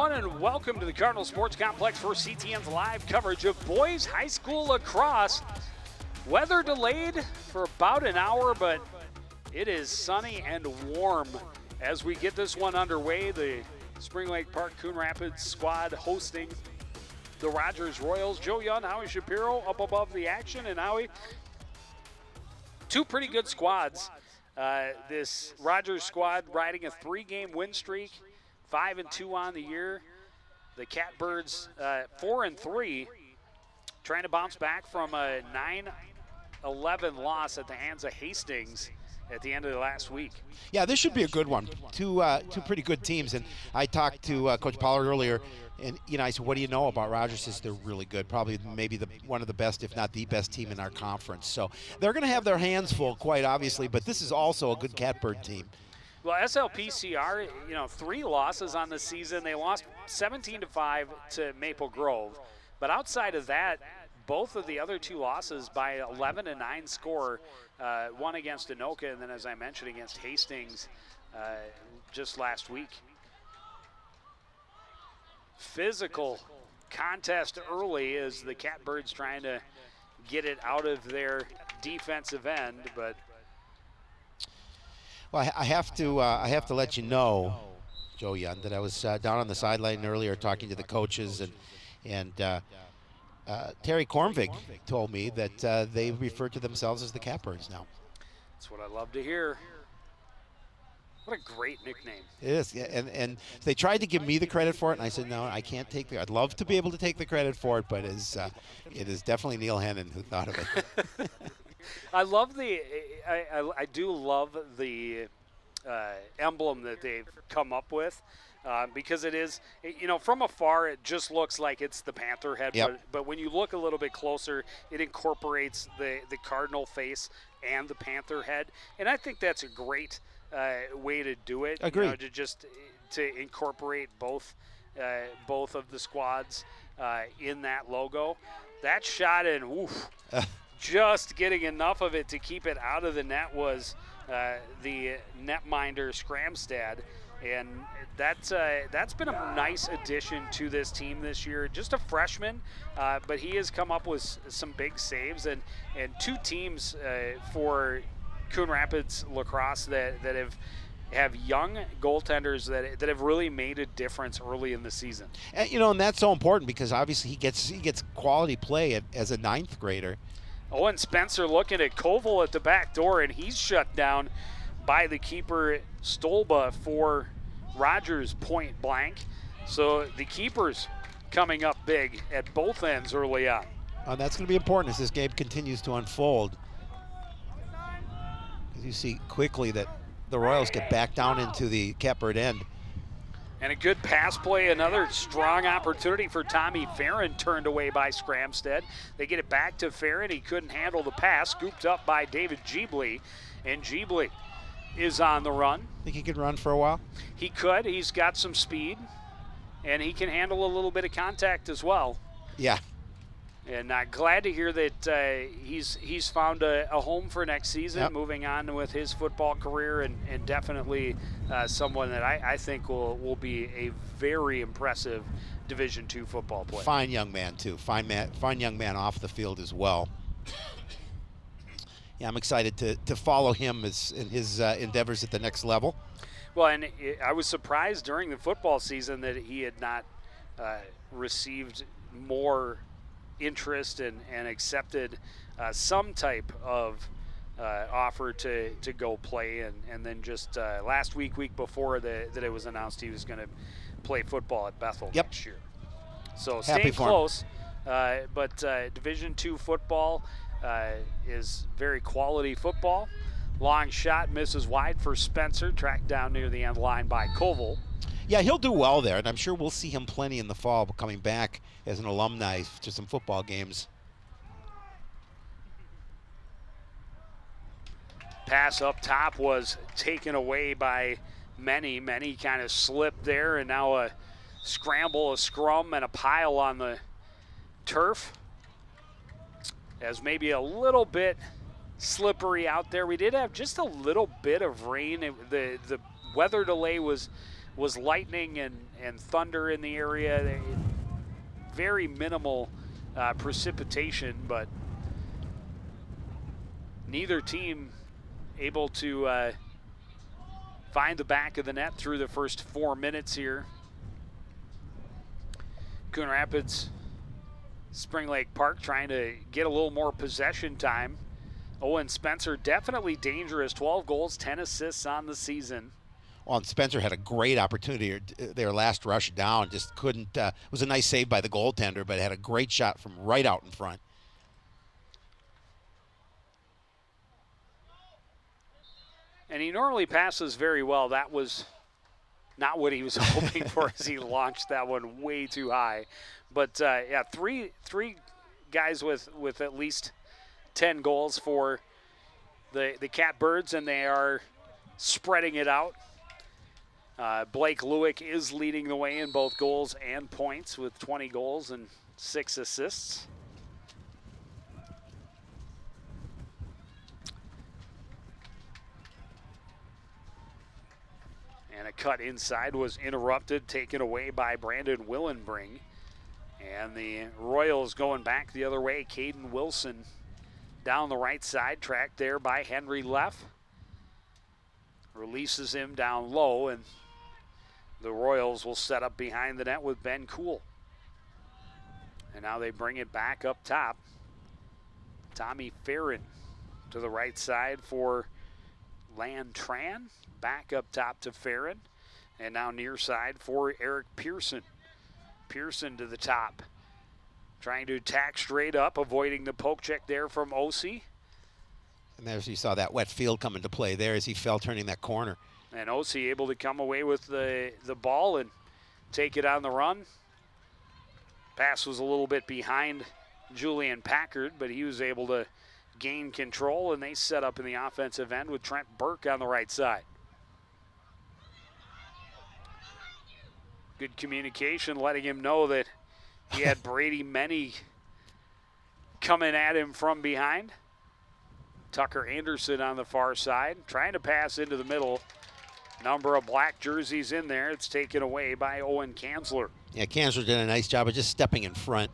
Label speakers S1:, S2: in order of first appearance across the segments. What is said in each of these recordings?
S1: everyone, and welcome to the Cardinal Sports Complex for CTN's live coverage of boys high school lacrosse. Weather delayed for about an hour, but it is sunny and warm as we get this one underway. The Spring Lake Park Coon Rapids squad hosting the Rogers Royals. Joe Young, Howie Shapiro up above the action, and Howie, two pretty good squads. This Rogers squad riding a 3-game win streak, 5-2 on the year. The Catbirds 4-3, trying to bounce back from a 9-11 loss at the hands of Hastings at the end of the last week.
S2: Yeah, this should be a good one. Two pretty good teams. And I talked to Coach Pollard earlier, and I said, "What do you know about Rogers?" He says they're really good, probably maybe one of the best, if not the best team in our conference. So they're going to have their hands full, quite obviously. But this is also a good Catbird team.
S1: Well, SLPCR, 3 losses on the season. They lost 17-5 to Maple Grove. But outside of that, both of the other 2 losses by 11-9 score, one against Anoka and then, as I mentioned, against Hastings just last week. Physical contest early as the Catbirds trying to get it out of their defensive end, but
S2: well, I have to let you know, Joe Young, that I was down on the sideline earlier talking to the coaches, and Terry Kornvig told me that they refer to themselves as the Catbirds now.
S1: That's what I love to hear. What a great nickname.
S2: It is, yeah, and they tried to give me the credit for it, and I said, no, I can't take I'd love to be able to take the credit for it, but it is definitely Neil Hennon who thought of it.
S1: I love I do love the emblem that they've come up with because it is, from afar it just looks like it's the panther head,
S2: yep.
S1: but when you look a little bit closer, it incorporates the cardinal face and the panther head, and I think that's a great way to do it.
S2: Agreed.
S1: To incorporate both of the squads in that logo. That shot in, oof. Just getting enough of it to keep it out of the net was the netminder Scramstad, and that's been a nice addition to this team this year. Just a freshman, but he has come up with some big saves, and 2 teams for Coon Rapids lacrosse that have young goaltenders that have really made a difference early in the season.
S2: And that's so important because obviously he gets quality play as a 9th grader.
S1: Owen Spencer looking at Koval at the back door, and he's shut down by the keeper Stolba for Rogers point blank. So the keepers coming up big at both ends early on.
S2: That's going to be important as this game continues to unfold. As you see quickly that the Royals get back down into the Catbird end.
S1: And a good pass play, another strong opportunity for Tommy Farron, turned away by Scramstad. They get it back to Farron. He couldn't handle the pass, scooped up by David Jeebley, and Jeebley is on the run.
S2: Think he could run for a while?
S1: He could. He's got some speed, and he can handle a little bit of contact as well.
S2: Yeah.
S1: And glad to hear that he's found a home for next season,
S2: yep.
S1: Moving on with his football career, and definitely someone that I think will be a very impressive Division II football player.
S2: Fine young man, too. Fine young man off the field as well. Yeah, I'm excited to follow him in his endeavors at the next level.
S1: Well, and I was surprised during the football season that he had not received more interest and accepted some type of offer to go play, and then just last week before that it was announced he was going to play football at Bethel next year. So staying close, but Division II football is very quality football. Long shot misses wide for Spencer, tracked down near the end line by Koval.
S2: Yeah, he'll do well there, and I'm sure we'll see him plenty in the fall, coming back as an alumni to some football games.
S1: Pass up top was taken away by Many. Many kind of slipped there, and now a scramble, a scrum, and a pile on the turf. As maybe a little bit slippery out there. We did have just a little bit of rain. The weather delay was lightning and and thunder in the area. Very minimal precipitation, but neither team able to find the back of the net through the first 4 minutes here. Coon Rapids, Spring Lake Park trying to get a little more possession time. Owen Spencer definitely dangerous, 12 goals, 10 assists on the season.
S2: Well, and Spencer had a great opportunity. Their last rush down just couldn't. It was a nice save by the goaltender, but had a great shot from right out in front.
S1: And he normally passes very well. That was not what he was hoping for as he launched that one way too high. But yeah, three guys with at least 10 goals for the Catbirds, and they are spreading it out. Blake Lewick is leading the way in both goals and points with 20 goals and 6 assists. And a cut inside was interrupted, taken away by Brandon Willenbring. And the Royals going back the other way. Caden Wilson down the right side, tracked there by Henry Leff. Releases him down low, and the Royals will set up behind the net with Ben Cool. And now they bring it back up top. Tommy Farron to the right side for Lantran. Back up top to Farron. And now near side for Eric Pearson. Pearson to the top. Trying to attack straight up, avoiding the poke check there from Osi.
S2: And there's, you saw that wet field come into play there as he fell turning that corner.
S1: And Osi able to come away with the ball and take it on the run. Pass was a little bit behind Julian Packard, but he was able to gain control, and they set up in the offensive end with Trent Burke on the right side. Good communication, letting him know that he had Brady Menny coming at him from behind. Tucker Anderson on the far side, trying to pass into the middle. Number of black jerseys in there. It's taken away by Owen Kanzler.
S2: Yeah, Kanzler did a nice job of just stepping in front.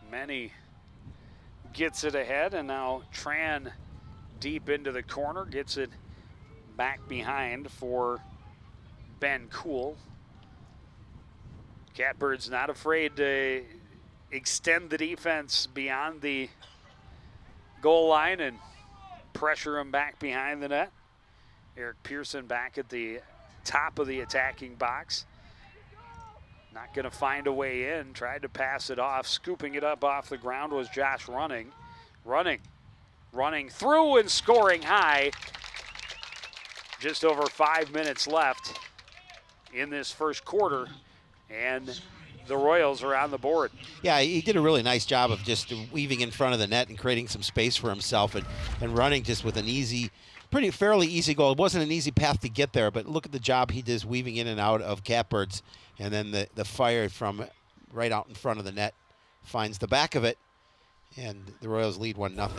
S1: Menny gets it ahead, and now Tran deep into the corner, gets it back behind for Ben Cool. Catbirds not afraid to extend the defense beyond the goal line and pressure him back behind the net. Eric Pearson back at the top of the attacking box. Not going to find a way in. Tried to pass it off. Scooping it up off the ground was Josh Running. Running through and scoring high. Just over 5 minutes left in this first quarter, and the Royals are on the board.
S2: Yeah, he did a really nice job of just weaving in front of the net and creating some space for himself and running just with an easy, fairly easy goal. It wasn't an easy path to get there, but look at the job he does weaving in and out of Catbirds, and then the fire from right out in front of the net finds the back of it, and the Royals lead 1-0.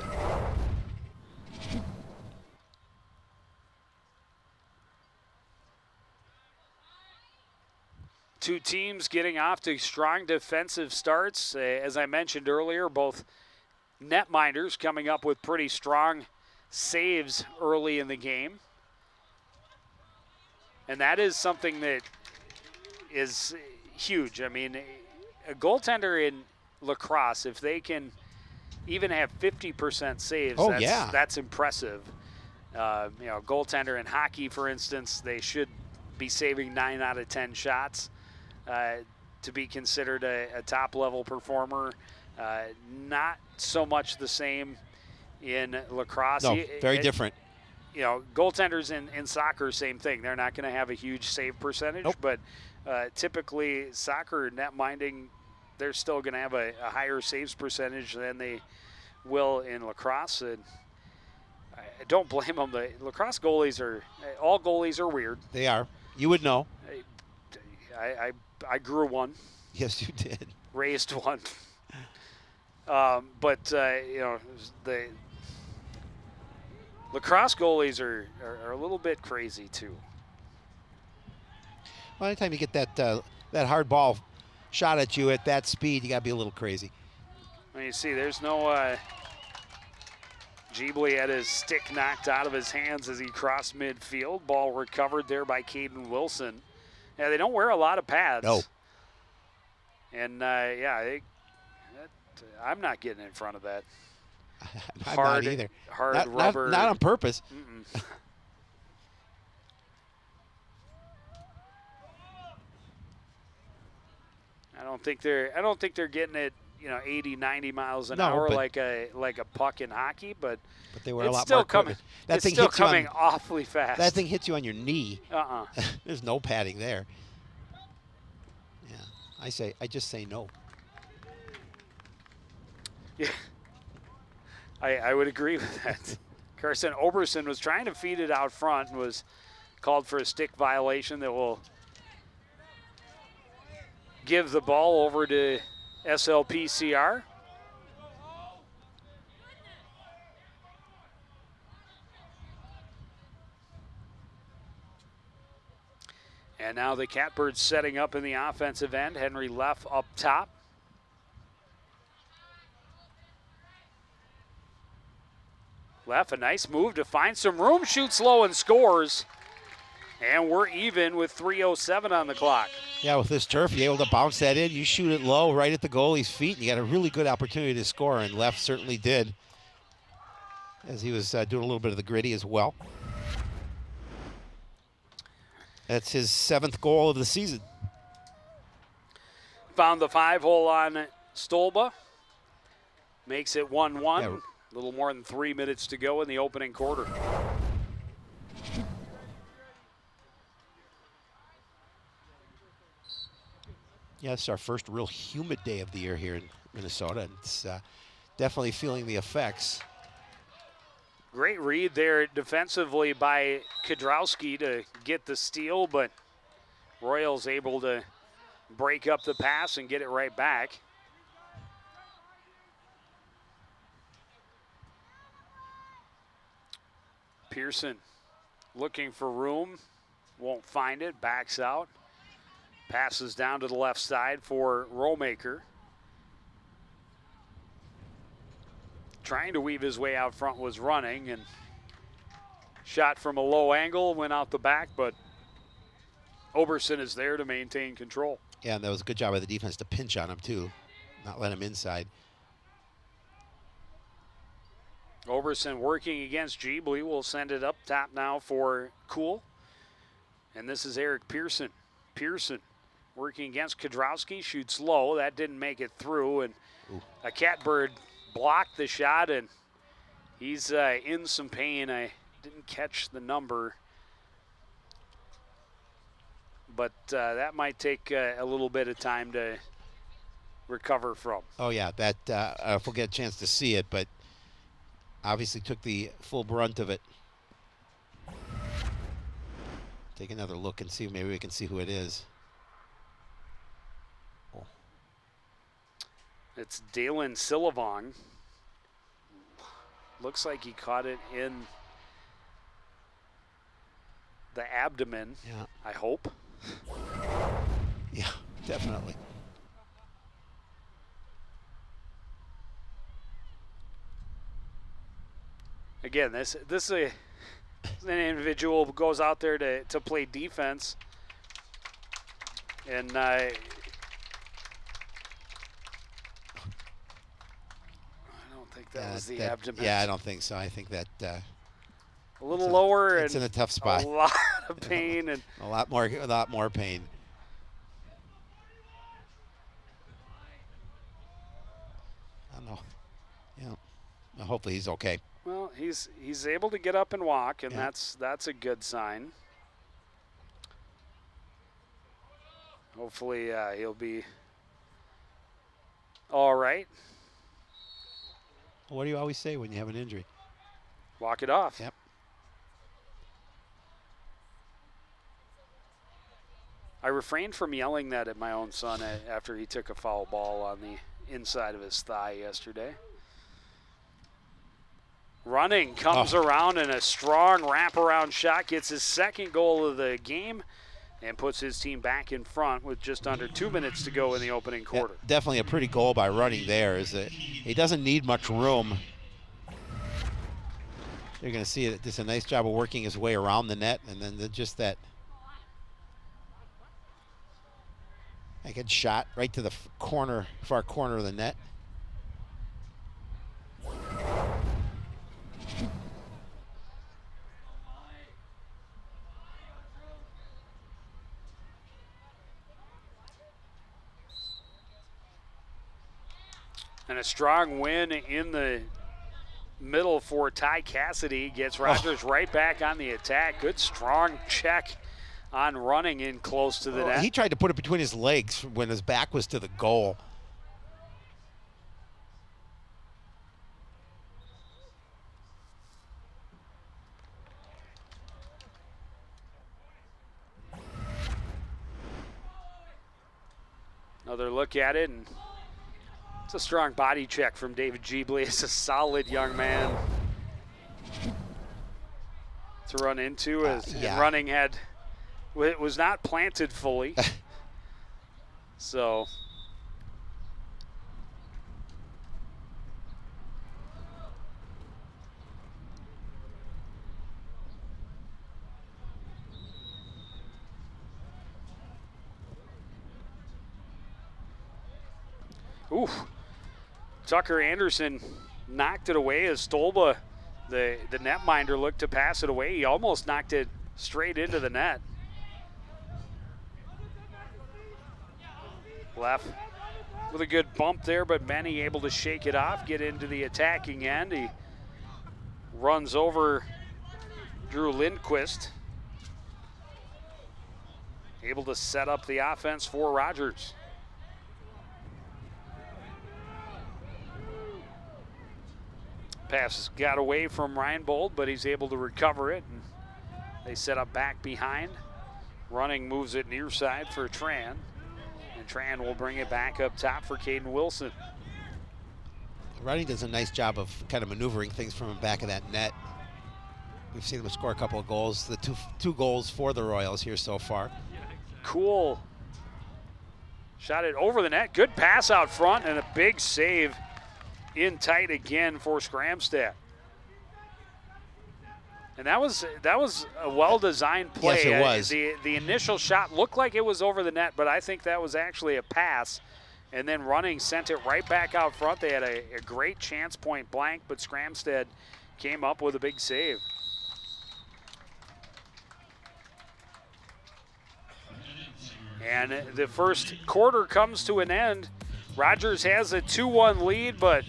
S1: Two teams getting off to strong defensive starts. As I mentioned earlier, both netminders coming up with pretty strong saves early in the game. And that is something that is huge. I mean, a goaltender in lacrosse, if they can even have 50% saves, that's impressive. Goaltender in hockey, for instance, they should be saving 9 out of 10 shots. To be considered a top-level performer. Not so much the same in lacrosse.
S2: No, very different.
S1: Goaltenders in soccer, same thing. They're not going to have a huge save percentage,
S2: nope.
S1: But typically soccer net-minding, they're still going to have a higher saves percentage than they will in lacrosse. And I don't blame them. The lacrosse goalies all goalies are weird.
S2: They are. You would know.
S1: I grew one.
S2: Yes, you did.
S1: Raised one. But the Lacrosse goalies are a little bit crazy too.
S2: Well, anytime you get that hard ball shot at you at that speed, you got to be a little crazy.
S1: Well, you see, there's no Jeebly had his stick knocked out of his hands as he crossed midfield. Ball recovered there by Caden Wilson. Yeah, they don't wear a lot of pads.
S2: No.
S1: And I'm not getting in front of that.
S2: I'm not either.
S1: Hard rubber.
S2: Not on purpose.
S1: I don't think they're getting it, 80, 90 miles an hour like a puck in hockey, but
S2: they wear a lot
S1: still
S2: more
S1: coming.
S2: That
S1: it's
S2: thing
S1: still
S2: hits you
S1: coming awfully fast.
S2: That thing hits you on your knee.
S1: Uh-uh.
S2: There's no padding there. Yeah, I just say no.
S1: Yeah, I would agree with that. Carson Oberson was trying to feed it out front and was called for a stick violation that will give the ball over to SLPCR. And now the Catbirds setting up in the offensive end. Henry Leff up top. Leff, a nice move to find some room, shoots low and scores. And we're even with 3:07 on the clock.
S2: Yeah, with this turf, you're able to bounce that in. You shoot it low right at the goalie's feet, and you got a really good opportunity to score, and Leff certainly did, as he was doing a little bit of the gritty as well. That's his 7th goal of the season.
S1: Found the 5-hole on Stolba. Makes it 1-1.
S2: Yeah.
S1: A little more than 3 minutes to go in the opening quarter.
S2: Yeah, it's our first real humid day of the year here in Minnesota, and it's definitely feeling the effects.
S1: Great read there defensively by Kudrowski to get the steal, but Royals able to break up the pass and get it right back. Pearson looking for room, won't find it, backs out. Passes down to the left side for Rollmaker. Trying to weave his way out front, was running, and shot from a low angle, went out the back, but Oberson is there to maintain control.
S2: Yeah, and that was a good job by the defense to pinch on him too, not let him inside.
S1: Oberson working against Jeebly will send it up top now for Cool. And this is Eric Pearson. Pearson working against Kudrowski, shoots low. That didn't make it through, and a Catbird blocked the shot, and he's in some pain. I didn't catch the number, but that might take a little bit of time to recover from.
S2: Oh yeah, that if we'll get a chance to see it, but obviously took the full brunt of it. Take another look and see, maybe we can see who it is. Oh.
S1: It's Dalen Sillavong. Looks like he caught it in the abdomen,
S2: yeah.
S1: I hope.
S2: Yeah, definitely.
S1: Again, this is an individual who goes out there to play defense, and I don't think that was the abdomen.
S2: Yeah, I don't think so. I think that
S1: a little lower,
S2: it's
S1: and
S2: in a tough spot.
S1: A lot of pain, and
S2: a lot more pain. I don't know. Yeah, hopefully he's okay.
S1: Well, he's able to get up and walk, and that's a good sign. Hopefully he'll be all right.
S2: What do you always say when you have an injury?
S1: Walk it off.
S2: Yep.
S1: I refrained from yelling that at my own son after he took a foul ball on the inside of his thigh yesterday. Running comes around, and a strong wraparound shot gets his second goal of the game and puts his team back in front with just under 2 minutes to go in the opening quarter.
S2: Yeah, definitely a pretty goal by Running there. Is that he doesn't need much room. You're going to see it. Does a nice job of working his way around the net, and then just that good shot right to the corner, far corner of the net.
S1: And a strong win in the middle for Ty Cassidy. Gets Rogers right back on the attack. Good strong check on Running in close to the net.
S2: He tried to put it between his legs when his back was to the goal.
S1: Another look at it, and it's a strong body check from David Jeebley. It's a solid young man to run into, as Running was not planted fully. So Tucker Anderson knocked it away as Stolba, the netminder, looked to pass it away. He almost knocked it straight into the net. Left with a good bump there, but Benny able to shake it off, get into the attacking end. He runs over Drew Lindquist, able to set up the offense for Rogers. Pass got away from Ryan Bold, but he's able to recover it, and they set up back behind. Running moves it near side for Tran, and Tran will bring it back up top for Caden Wilson.
S2: Running does a nice job of kind of maneuvering things from the back of that net. We've seen him score a couple of goals, the two goals for the Royals here so far.
S1: Cool. Shot it over the net. Good pass out front, and a big save in tight again for Scramstad. And that was a well-designed play.
S2: Yes, it was.
S1: The initial shot looked like it was over the net, but I think that was actually a pass. And then Running sent it right back out front. They had a great chance point blank, but Scramstad came up with a big save. And the first quarter comes to an end. Rogers has a 2-1 lead, but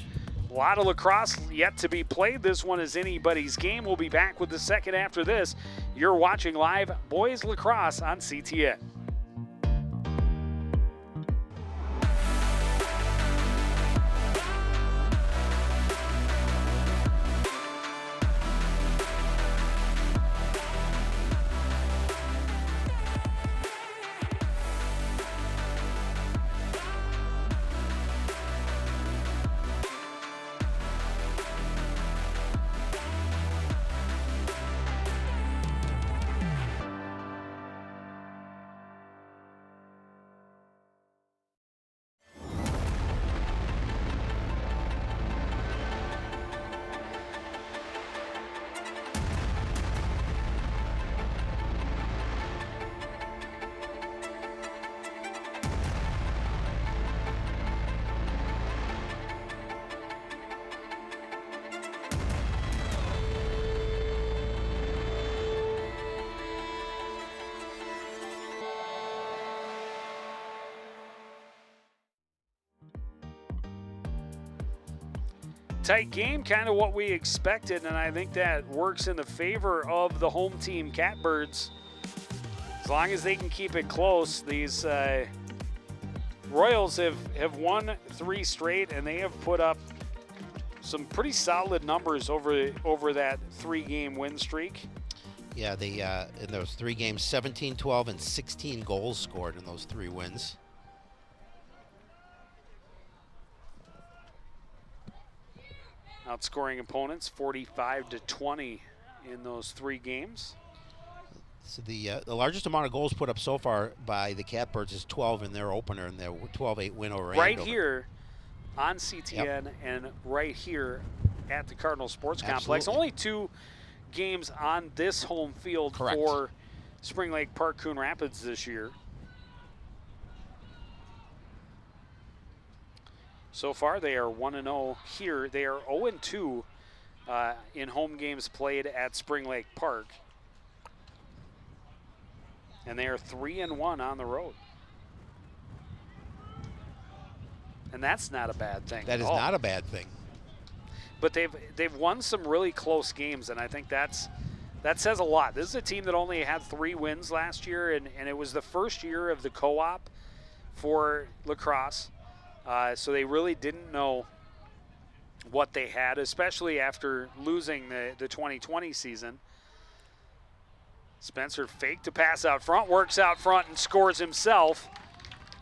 S1: a lot of lacrosse yet to be played. This one is anybody's game. We'll be back with the second after this. You're watching live Boys Lacrosse on CTN. Tight game, kind of what we expected, and I think that works in the favor of the home team Catbirds. As long as they can keep it close, these Royals have won 3 straight, and they have put up some pretty solid numbers over that 3-game win streak.
S2: Yeah, they in those 3 games, 17, 12, and 16 goals scored in those 3 wins.
S1: outscoring opponents 45-20 in those 3 games.
S2: So the largest amount of goals put up so far by the Catbirds is 12 in their opener, and their 12-8 win over Andover.
S1: Right here on CTN and right here at the Cardinal Sports Complex. Only 2 games on this home field for Spring Lake Park Coon Rapids this year. So far, they are 1-0 here. They are 0-2 in home games played at Spring Lake Park. And they are 3-1 on the road. And that's not a bad thing.
S2: That is not a bad thing.
S1: But they've won some really close games, and I think that says a lot. This is a team that only had 3 wins last year, and it was the first year of the co-op for Lacrosse. So they really didn't know what they had, especially after losing the 2020 season. Spencer faked a pass out front, works out front, and scores himself,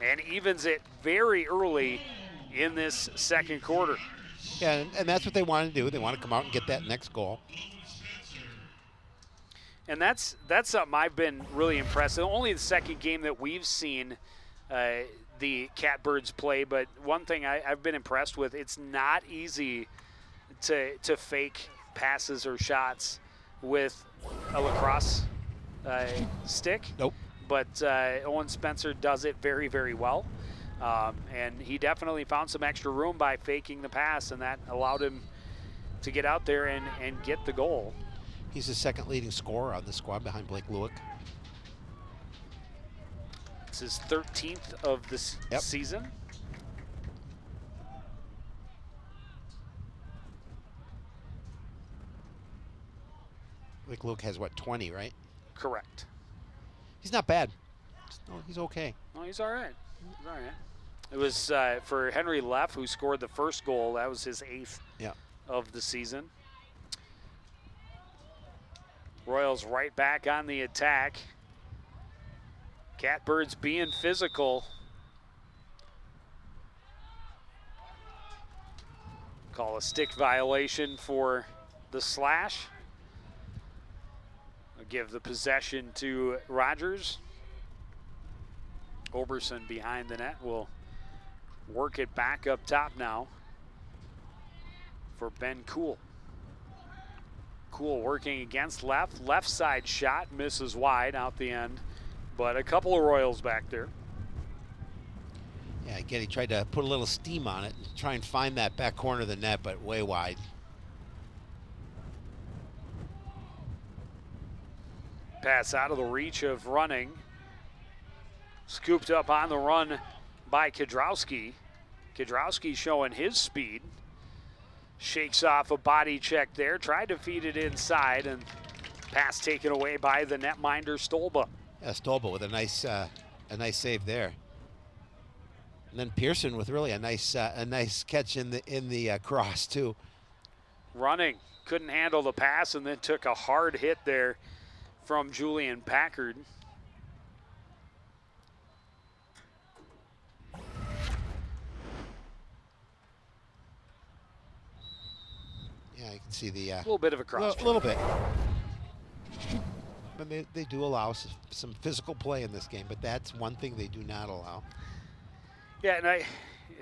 S1: and evens it very early in this second quarter.
S2: Yeah, and that's what they want to do. They want to come out and get that next goal.
S1: And that's something I've been really impressed with. Only the second game that we've seen the Catbirds play, but one thing I've been impressed with, it's not easy to fake passes or shots with a lacrosse stick.
S2: Nope.
S1: But Owen Spencer does it very, very well. And he definitely found some extra room by faking the pass, and that allowed him to get out there and get the goal.
S2: He's the second leading scorer on the squad behind Blake Lewick.
S1: It's his 13th of this season.
S2: Blake Lewick has, what, 20, right?
S1: Correct.
S2: He's not bad. No, he's okay.
S1: No, he's all right. He's all right. It was for Henry Leff, who scored the first goal. That was his 8th of the season. Royals right back on the attack. Catbirds being physical. Call a stick violation for the slash. I'll give the possession to Rogers. Oberson behind the net will work it back up top now for Ben Cool. Cool working against left side shot, misses wide out the end, but a couple of Royals back there.
S2: Yeah, again, he tried to put a little steam on it and try and find that back corner of the net, but way wide.
S1: Pass out of the reach of Running. Scooped up on the run by Kiedrowski. Kiedrowski showing his speed. Shakes off a body check there, tried to feed it inside, and pass taken away by the netminder Stolba.
S2: Yeah, Stolba with a nice save there. And then Pearson with really a nice catch in the cross too.
S1: Running, couldn't handle the pass, and then took a hard hit there from Julian Packard.
S2: Yeah, you can see the
S1: a little bit of a cross.
S2: A little bit. But they do allow some physical play in this game, but that's one thing they do not allow.
S1: Yeah, and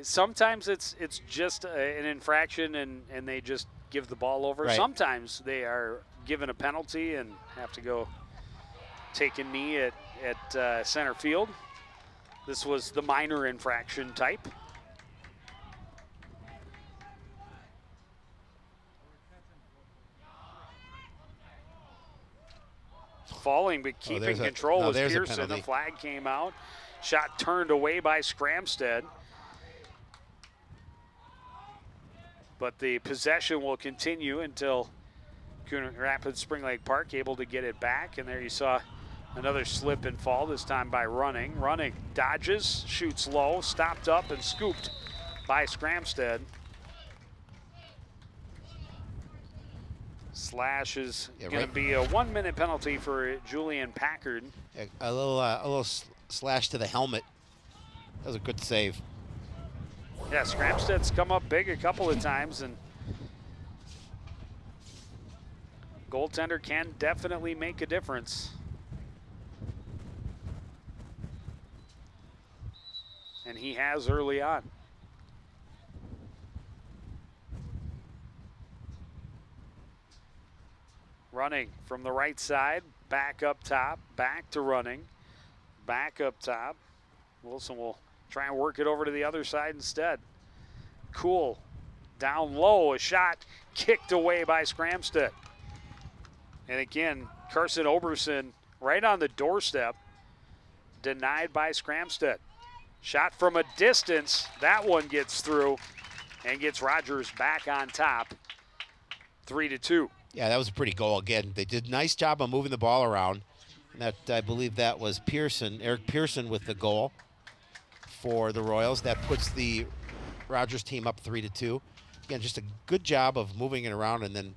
S1: sometimes it's just an infraction and they just give the ball over.
S2: Right.
S1: Sometimes they are given a penalty and have to go take a knee at center field. This was the minor infraction type. Falling but keeping control was Pearson. The flag came out. Shot turned away by Scramstead. But the possession will continue until Coon Rapids Spring Lake Park able to get it back. And there you saw another slip and fall, this time by Running. Running dodges, shoots low, stopped up and scooped by Scramstead. Slash is going to be a 1-minute penalty for Julian Packard.
S2: Yeah, a little slash to the helmet. That was a good save.
S1: Yeah, Scramstead's come up big a couple of times and Goaltender can definitely make a difference. And he has early on. Running from the right side, back up top, back to running, back up top. Wilson will try and work it over to the other side instead. Cool, down low, a shot kicked away by Scramstead. And again, Carson Oberson right on the doorstep, denied by Scramstead. Shot from a distance, that one gets through and gets Rogers back on top, 3-2.
S2: Yeah, that was a pretty goal again. They did a nice job of moving the ball around. And that, I believe that was Pearson, Eric Pearson with the goal for the Royals. That puts the Rogers team up 3-2. Again, just a good job of moving it around, and then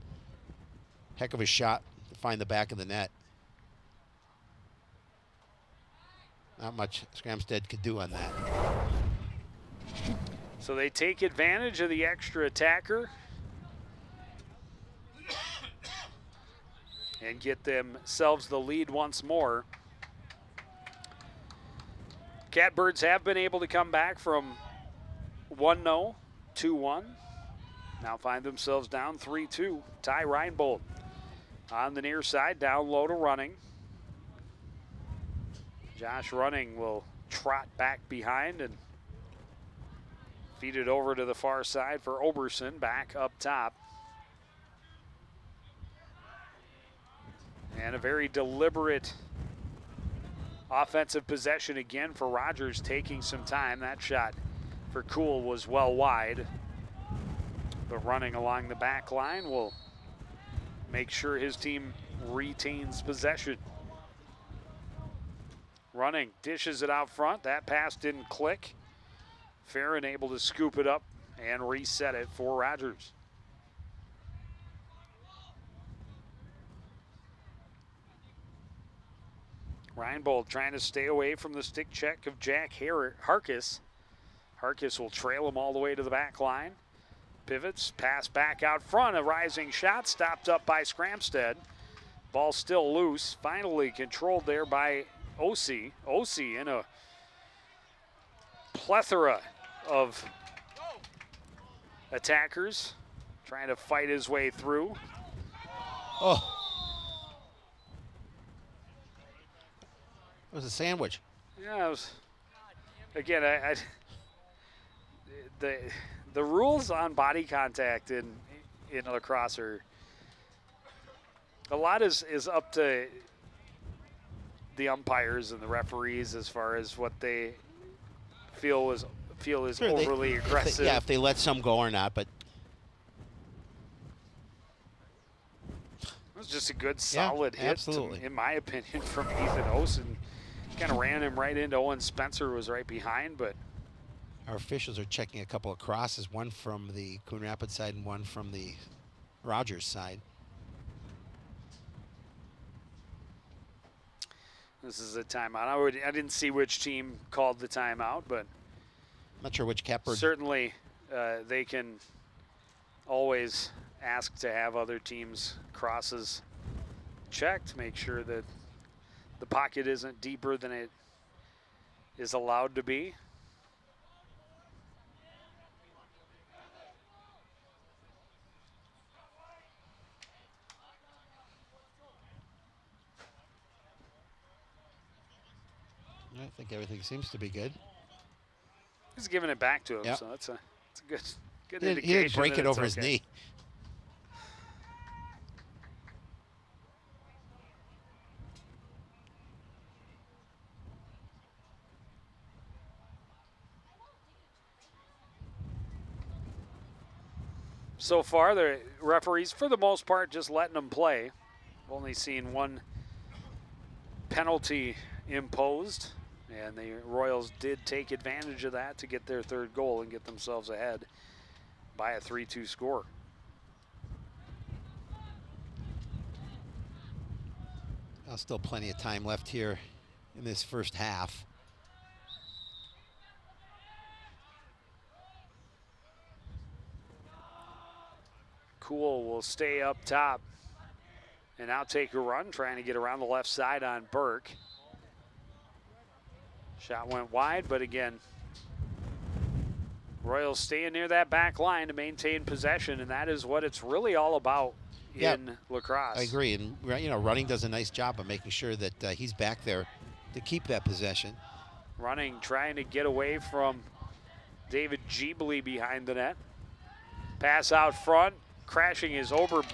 S2: heck of a shot to find the back of the net. Not much Scramstead could do on that.
S1: So they take advantage of the extra attacker and get themselves the lead once more. Catbirds have been able to come back from 1-0, 2-1. Now find themselves down 3-2. Ty Reinbold on the near side, down low to Running. Josh Running will trot back behind and feed it over to the far side for Oberson, back up top. And a very deliberate offensive possession again for Rogers, taking some time. That shot for Cool was well wide. But Running along the back line will make sure his team retains possession. Running dishes it out front. That pass didn't click. Farron able to scoop it up and reset it for Rogers. Reinbold trying to stay away from the stick check of Jack Harkis. Harkis will trail him all the way to the back line. Pivots, pass back out front. A rising shot stopped up by Scramstead. Ball still loose. Finally controlled there by Osi. Osi in a plethora of attackers trying to fight his way through.
S2: Oh. It was a sandwich.
S1: Yeah, it was. Again, the rules on body contact in lacrosse are, a lot is up to the umpires and the referees as far as what they feel is sure, overly aggressive.
S2: If they let some go or not, but
S1: it was just a good, solid hit,
S2: absolutely,
S1: in my opinion, from Ethan Osen. Kind of ran him right into Owen Spencer, who was right behind, but
S2: our officials are checking a couple of crosses, one from the Coon Rapids side and one from the Rogers side.
S1: This is a timeout. I didn't see which team called the timeout, but
S2: I'm not sure which Catbird.
S1: Certainly, they can always ask to have other teams' crosses checked, make sure that the pocket isn't deeper than it is allowed to be.
S2: I think everything seems to be good.
S1: He's giving it back to him,
S2: yep.
S1: So that's a good indication.
S2: He didn't break it over his knee.
S1: So far, the referees, for the most part, just letting them play. Only seen one penalty imposed, and the Royals did take advantage of that to get their third goal and get themselves ahead by a 3-2 score.
S2: Still plenty of time left here in this first half.
S1: Cool will stay up top. And now take a run, trying to get around the left side on Burke. Shot went wide, but again, Royals staying near that back line to maintain possession, and that is what it's really all about in lacrosse.
S2: I agree, and Running does a nice job of making sure that he's back there to keep that possession.
S1: Running, trying to get away from David Jeebly behind the net. Pass out front, crashing is Oberson,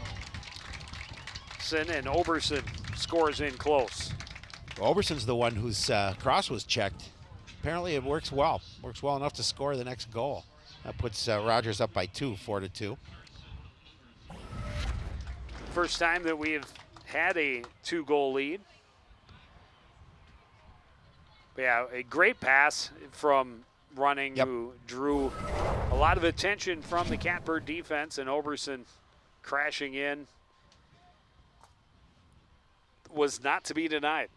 S1: and Oberson scores in close.
S2: Oberson's the one whose cross was checked. Apparently it works well. Works well enough to score the next goal. That puts Rogers up by 2, 4-2.
S1: First time that we've had a 2-goal lead. But yeah, a great pass from Running, who drew a lot of attention from the Catbird defense, and Oberson crashing in was not to be denied.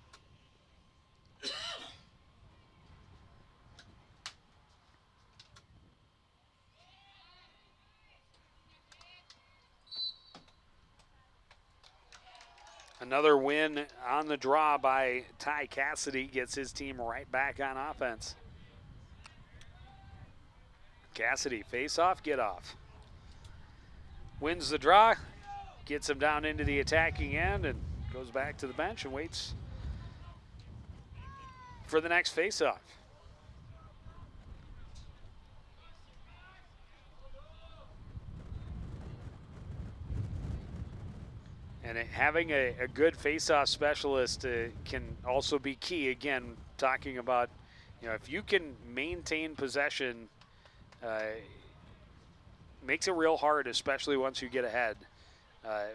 S1: Another win on the draw by Ty Cassidy gets his team right back on offense. Cassidy, face off, get off. Wins the draw, gets him down into the attacking end, and goes back to the bench and waits for the next face-off. And having a good face-off specialist can also be key. Again, talking about, if you can maintain possession, makes it real hard, especially once you get ahead,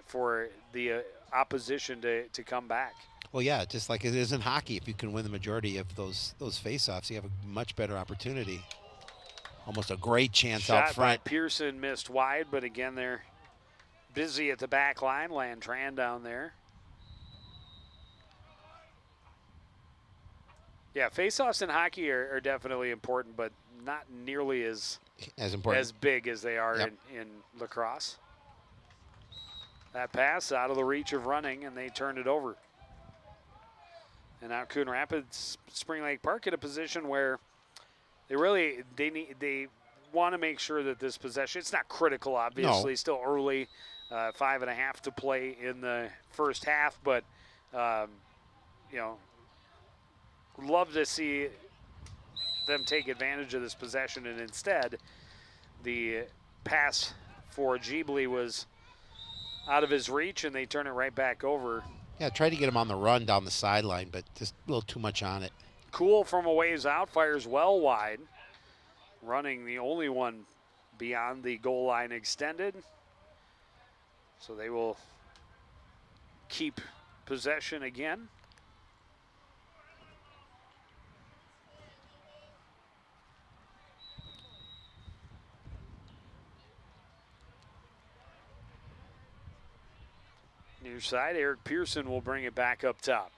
S1: for the opposition to come back.
S2: Well, yeah, just like it is in hockey, if you can win the majority of those face-offs, you have a much better opportunity. Almost a great chance out front.
S1: Shot by Pearson missed wide, but again, they're busy at the back line. Landtran down there. Yeah, face-offs in hockey are definitely important, but not nearly as
S2: important,
S1: as big as they are in lacrosse. That pass out of the reach of Running, and they turned it over. And now Coon Rapids Spring Lake Park in a position where they want to make sure that this possession, it's not critical, obviously, still early, 5.5 to play in the first half, but love to see them take advantage of this possession, and instead the pass for Jeebly was out of his reach, and they turn it right back over.
S2: Yeah, tried to get him on the run down the sideline, but just a little too much on it.
S1: Cool from a ways out, fires well wide. Running the only one beyond the goal line extended. So they will keep possession again. Near side, Eric Pearson will bring it back up top.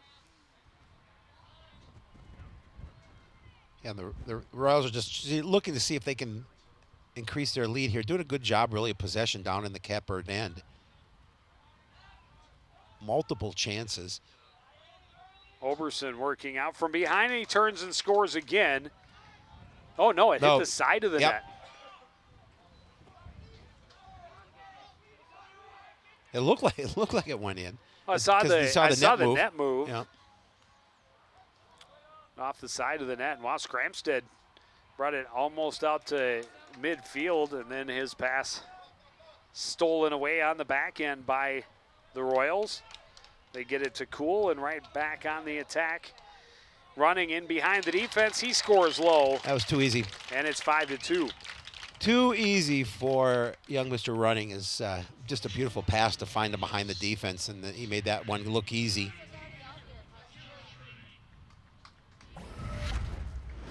S2: Yeah, the Royals are just looking to see if they can increase their lead here. Doing a good job, really, of possession down in the Catbird end. Multiple chances.
S1: Oberson working out from behind, and he turns and scores again. Oh, no, it hit the side of the net.
S2: It looked like it went in.
S1: I saw the net move.
S2: Yeah.
S1: Off the side of the net, and Skramstad brought it almost out to midfield, and then his pass stolen away on the back end by the Royals. They get it to Cool, and right back on the attack. Running in behind the defense, he scores low.
S2: That was too easy.
S1: And it's 5-2.
S2: Too easy for young Mr. Running. Is just a beautiful pass to find him behind the defense, and he made that one look easy.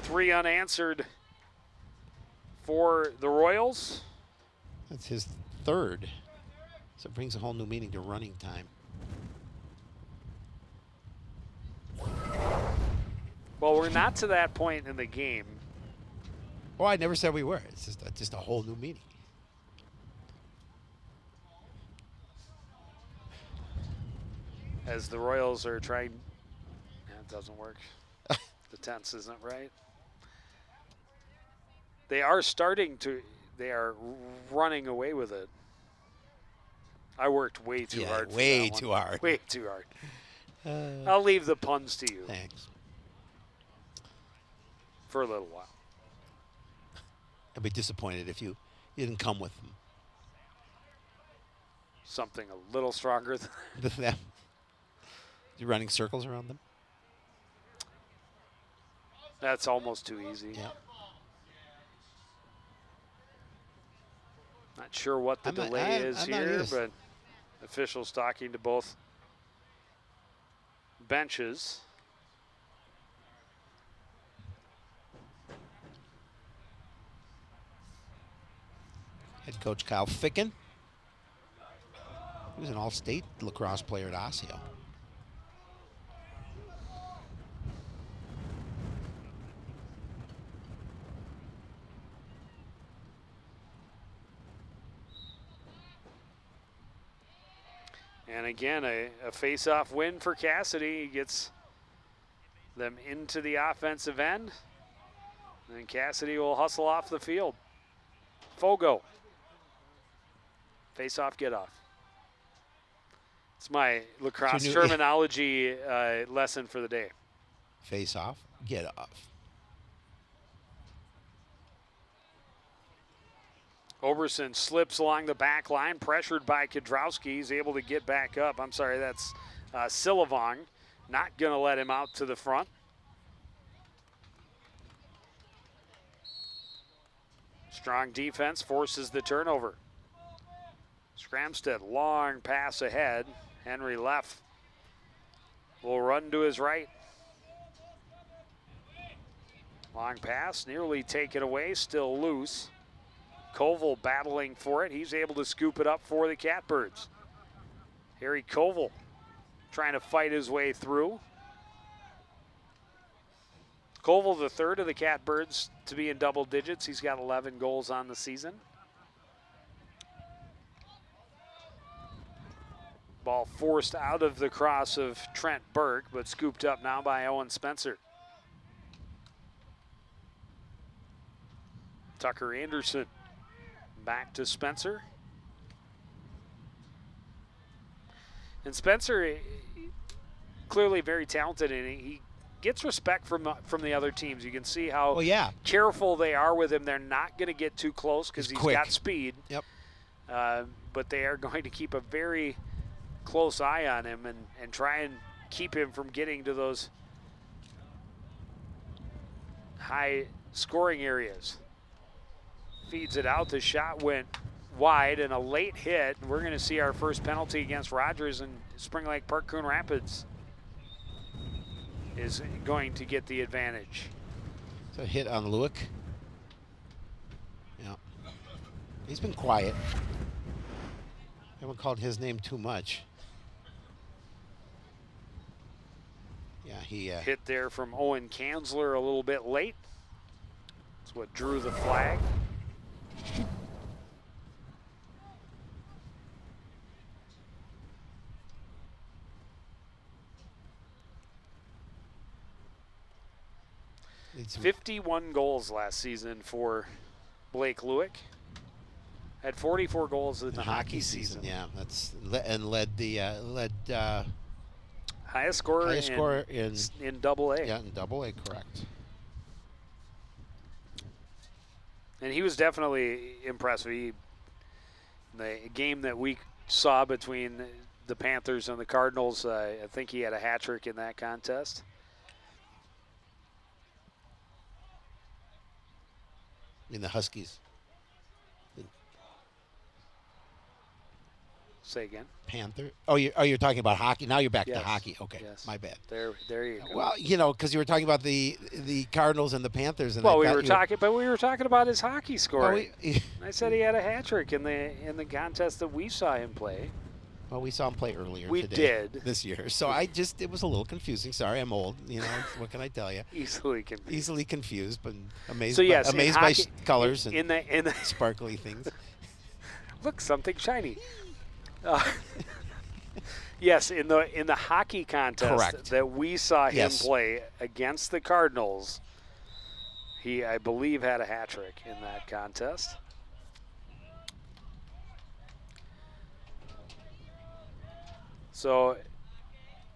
S1: 3 unanswered for the Royals.
S2: That's his 3rd. So it brings a whole new meaning to running time.
S1: Well, we're not to that point in the game.
S2: Oh, I never said we were. It's just a whole new meaning.
S1: as the Royals are trying. Yeah, it doesn't work. The tense isn't right. They are they are running away with it. I worked way too hard for
S2: way
S1: that one.
S2: too hard.
S1: Way too hard. I'll leave the puns to you.
S2: Thanks.
S1: For a little while.
S2: I'd be disappointed if you didn't come with them.
S1: Something a little stronger than
S2: them. You're running circles around them?
S1: That's almost too easy.
S2: Yeah.
S1: Not sure what the delay is here, but officials talking to both benches.
S2: Head coach Kyle Ficken. He was an all-state lacrosse player at Osseo.
S1: And again, a face-off win for Cassidy. He gets them into the offensive end. And Cassidy will hustle off the field. Fogo. Face-off, get off. It's my lacrosse terminology lesson for the day.
S2: Face off, get off.
S1: Oberson slips along the back line, pressured by Kudrowski. He's able to get back up. I'm sorry, that's Silavong. Not going to let him out to the front. Strong defense forces the turnover. Scramstead, long pass ahead. Henry left. Will run to his right. Long pass, nearly taken away, still loose. Koval battling for it. He's able to scoop it up for the Catbirds. Harry Koval trying to fight his way through. Koval, the third of the Catbirds to be in double digits. He's got 11 goals on the season. Ball forced out of the cross of Trent Burke, but scooped up now by Owen Spencer. Tucker Anderson back to Spencer. And Spencer, clearly very talented, and he gets respect from the other teams. You can see how careful they are with him. They're not going to get too close because he's got speed.
S2: Yep.
S1: But they are going to keep a very close eye on him and try and keep him from getting to those high scoring areas. Feeds it out. The shot went wide and a late hit. We're going to see our first penalty against Rogers, and Spring Lake Park Coon Rapids is going to get the advantage.
S2: So a hit on Lewick. Yeah. He's been quiet. I haven't called his name too much. Yeah, he
S1: hit there from Owen Kanzler a little bit late. That's what drew the flag. It's 51 goals last season for Blake Lewick. Had 44 goals in the hockey season.
S2: Yeah, that's led
S1: highest scorer in Double A.
S2: Yeah, in Double A, correct.
S1: And he was definitely impressive. The game that we saw between the Panthers and the Cardinals, I think he had a hat trick in that contest.
S2: In the Huskies.
S1: Say again.
S2: Panther. Oh, you're talking about hockey. Now you're back to hockey. Okay,
S1: yes.
S2: My bad.
S1: There you go.
S2: Well, because you were talking about the Cardinals and the Panthers, and
S1: we were talking about his hockey scoring.
S2: Well,
S1: I said he had a hat trick in the contest that we saw him play.
S2: Well, we saw him play earlier.
S1: We did
S2: this year, so it was a little confusing. Sorry, I'm old. What can I tell you?
S1: Easily confused.
S2: Easily confused, but amazed.
S1: So yes,
S2: amazed
S1: hockey,
S2: by colors and
S1: in the
S2: sparkly things.
S1: Look, something shiny. Yes, in the hockey contest
S2: Correct.
S1: that we saw him
S2: Yes.
S1: play against the Cardinals, he, I believe, had a hat trick in that contest. So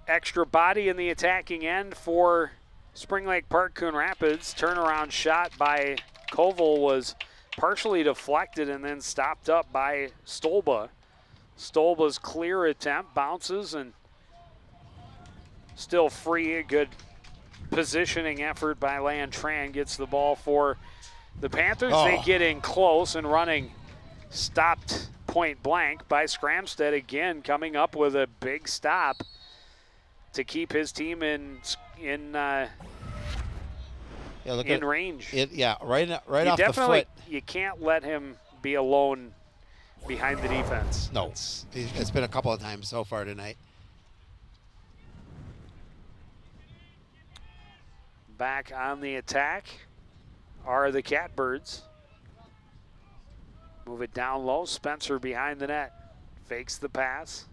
S1: extra body in the attacking end for Spring Lake Park Coon Rapids. Turnaround shot by Koval was partially deflected and then stopped up by Stolba. Stolba's clear attempt bounces and still free. A good positioning effort by Lantran. Gets the ball for the Panthers.
S2: Oh.
S1: They get in close and running, stopped point blank by Scramstead again, coming up with a big stop to keep his team in range.
S2: Right off the foot.
S1: You can't let him be alone behind the defense.
S2: No, it's been a couple of times so far tonight.
S1: Back on the attack are the Catbirds. Move it down low. Spencer behind the net. Fakes the pass.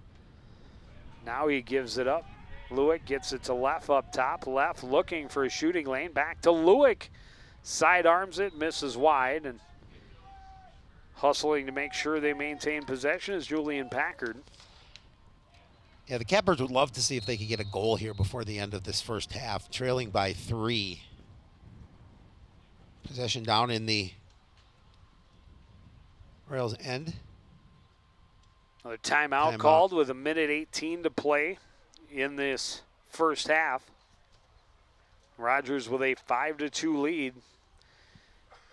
S1: Now he gives it up. Lewick gets it to Leff up top. Leff looking for a shooting lane. Back to Lewick. Sidearms it, misses wide, and hustling to make sure they maintain possession is Julian Packard.
S2: Yeah, the Catbirds would love to see if they could get a goal here before the end of this first half, trailing by 3. Possession down in the Royals' end.
S1: Another timeout called with 1:18 to play in this first half. Rogers with a 5-2 lead.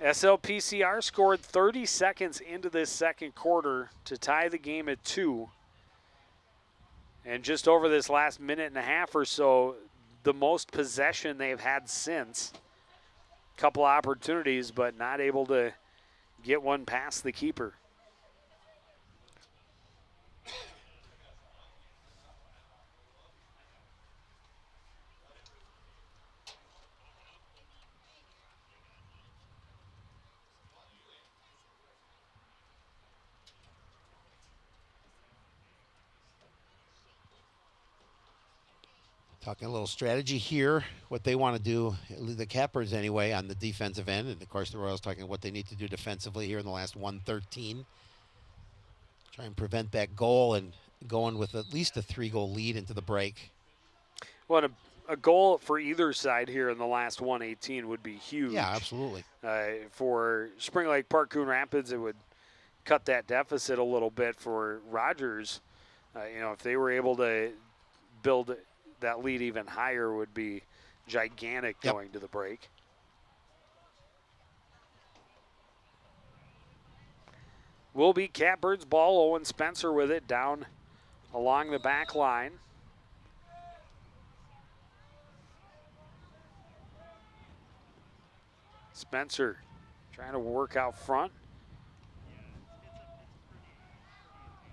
S1: SLPCR scored 30 seconds into this second quarter to tie the game at 2. And just over this last minute and a half or so, the most possession they've had since. Couple opportunities, but not able to get one past the keeper.
S2: Talking a little strategy here, what they want to do, the Catbirds anyway, on the defensive end. And, of course, the Royals talking what they need to do defensively here in the last 1:13. Try and prevent that goal and going with at least a 3-goal lead into the break.
S1: Well, a goal for either side here in the last 1:18 would be huge.
S2: Yeah, absolutely.
S1: For Spring Lake Park Coon Rapids, it would cut that deficit a little bit. For Rogers, if they were able to build that lead even higher, would be gigantic going to the break. Will be Catbirds ball. Owen Spencer with it down along the back line. Spencer trying to work out front.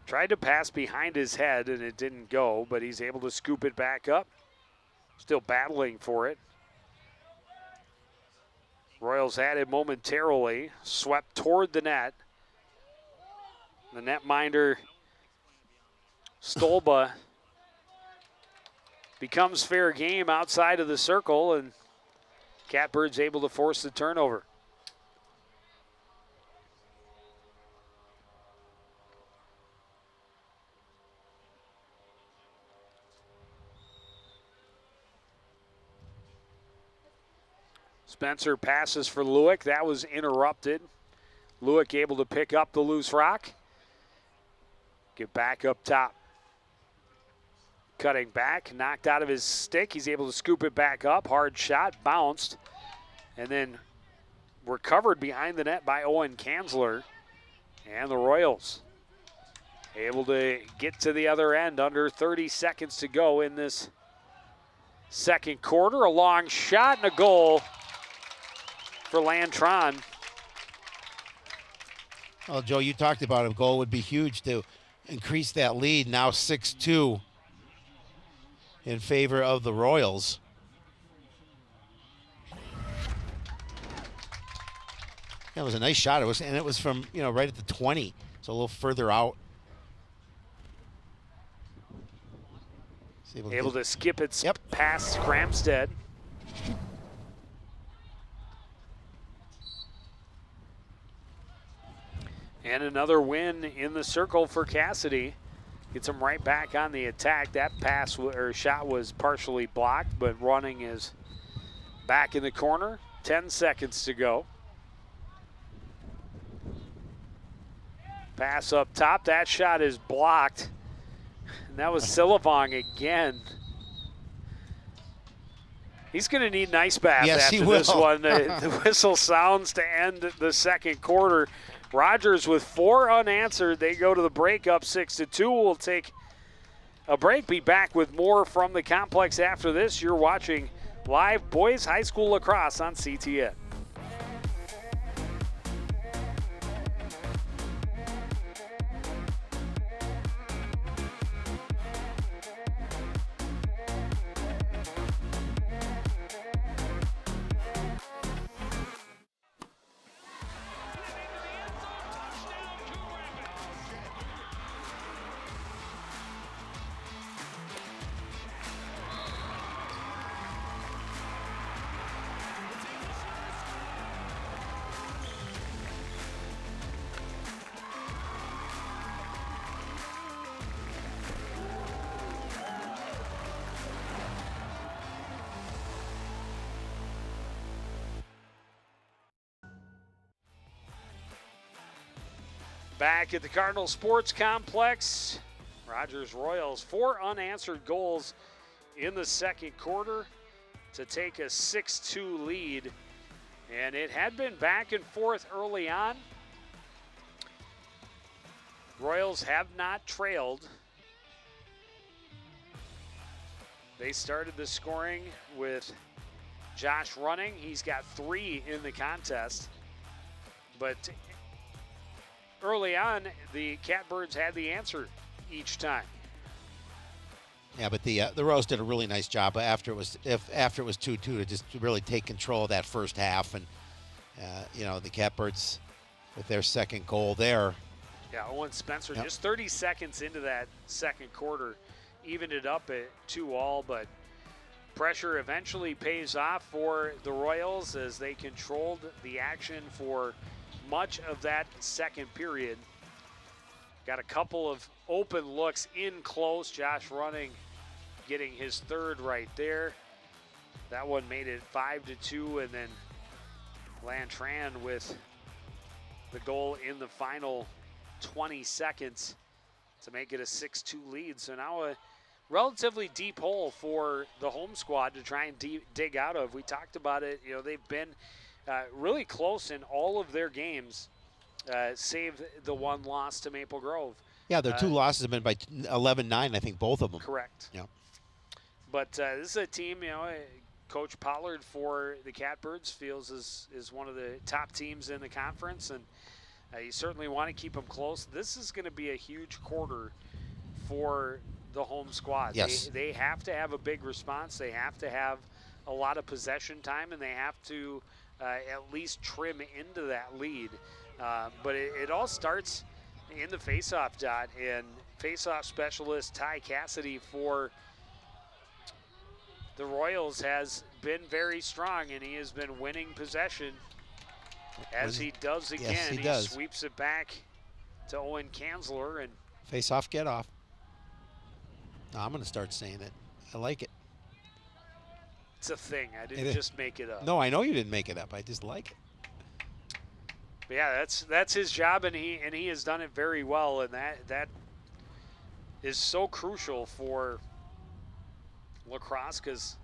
S1: Tried to pass behind his head and it didn't go, but he's able to scoop it back up. Still battling for it. Royals had it momentarily, swept toward the net. The netminder, Stolba, becomes fair game outside of the circle, and Catbirds able to force the turnover. Spencer passes for Lewick. That was interrupted. Lewick able to pick up the loose rock. Get back up top. Cutting back, knocked out of his stick. He's able to scoop it back up. Hard shot, bounced, and then recovered behind the net by Owen Kanzler. And the Royals able to get to the other end. Under 30 seconds to go in this second quarter. A long shot and a goal for Lantran.
S2: Well, Joe, you talked about a goal would be huge to increase that lead. Now 6-2 in favor of the Royals. That was a nice shot. It was from, right at the 20, so a little further out.
S1: Able to skip it
S2: Yep.
S1: past Gramstead. And another win in the circle for Cassidy. Gets him right back on the attack. That pass or shot was partially blocked, but running is back in the corner. 10 seconds to go. Pass up top. That shot is blocked. And that was Sillavong again. He's going to need an ice bath after this one. The whistle sounds to end the second quarter. Rogers with 4 unanswered. They go to the break up 6-2. We'll take a break. Be back with more from the complex after this. You're watching live boys high school lacrosse on CTN. Back at the Cardinal Sports Complex, Rogers Royals 4 unanswered goals in the second quarter to take a 6-2 lead. And it had been back and forth early on. Royals have not trailed. They started the scoring with Josh running. He's got 3 in the contest. But early on, the Catbirds had the answer each time.
S2: Yeah, but the Royals did a really nice job after it was 2-2 to just really take control of that first half, and the Catbirds with their second goal there.
S1: Yeah, Owen Spencer just 30 seconds into that second quarter evened it up at 2-2, but pressure eventually pays off for the Royals as they controlled the action for much of that second period. Got a couple of open looks in close. Josh running, getting his 3rd right there. That one made it 5-2, and then Lantran with the goal in the final 20 seconds to make it a 6-2 lead. So now a relatively deep hole for the home squad to try and dig out of. We talked about it. They've been really close in all of their games, save the one loss to Maple Grove.
S2: Yeah, their 2 losses have been by 11-9, I think, both of them.
S1: Correct.
S2: Yeah.
S1: But this is a team, Coach Pollard for the Catbirds feels is one of the top teams in the conference, and you certainly want to keep them close. This is going to be a huge quarter for the home squad.
S2: Yes.
S1: They have to have a big response. They have to have a lot of possession time, and they have to at least trim into that lead. But it all starts in the faceoff dot, and faceoff specialist Ty Cassidy for the Royals has been very strong, and he has been winning possession as he does again.
S2: Yes, he
S1: does. Sweeps it back to Owen Kanzler. And
S2: face-off, get off. No, I'm going to start saying it. I like it.
S1: It's a thing. I didn't just make it up.
S2: No, I know you didn't make it up. I just like it.
S1: But yeah, that's his job, and he has done it very well, and that is so crucial for Lacrosse, because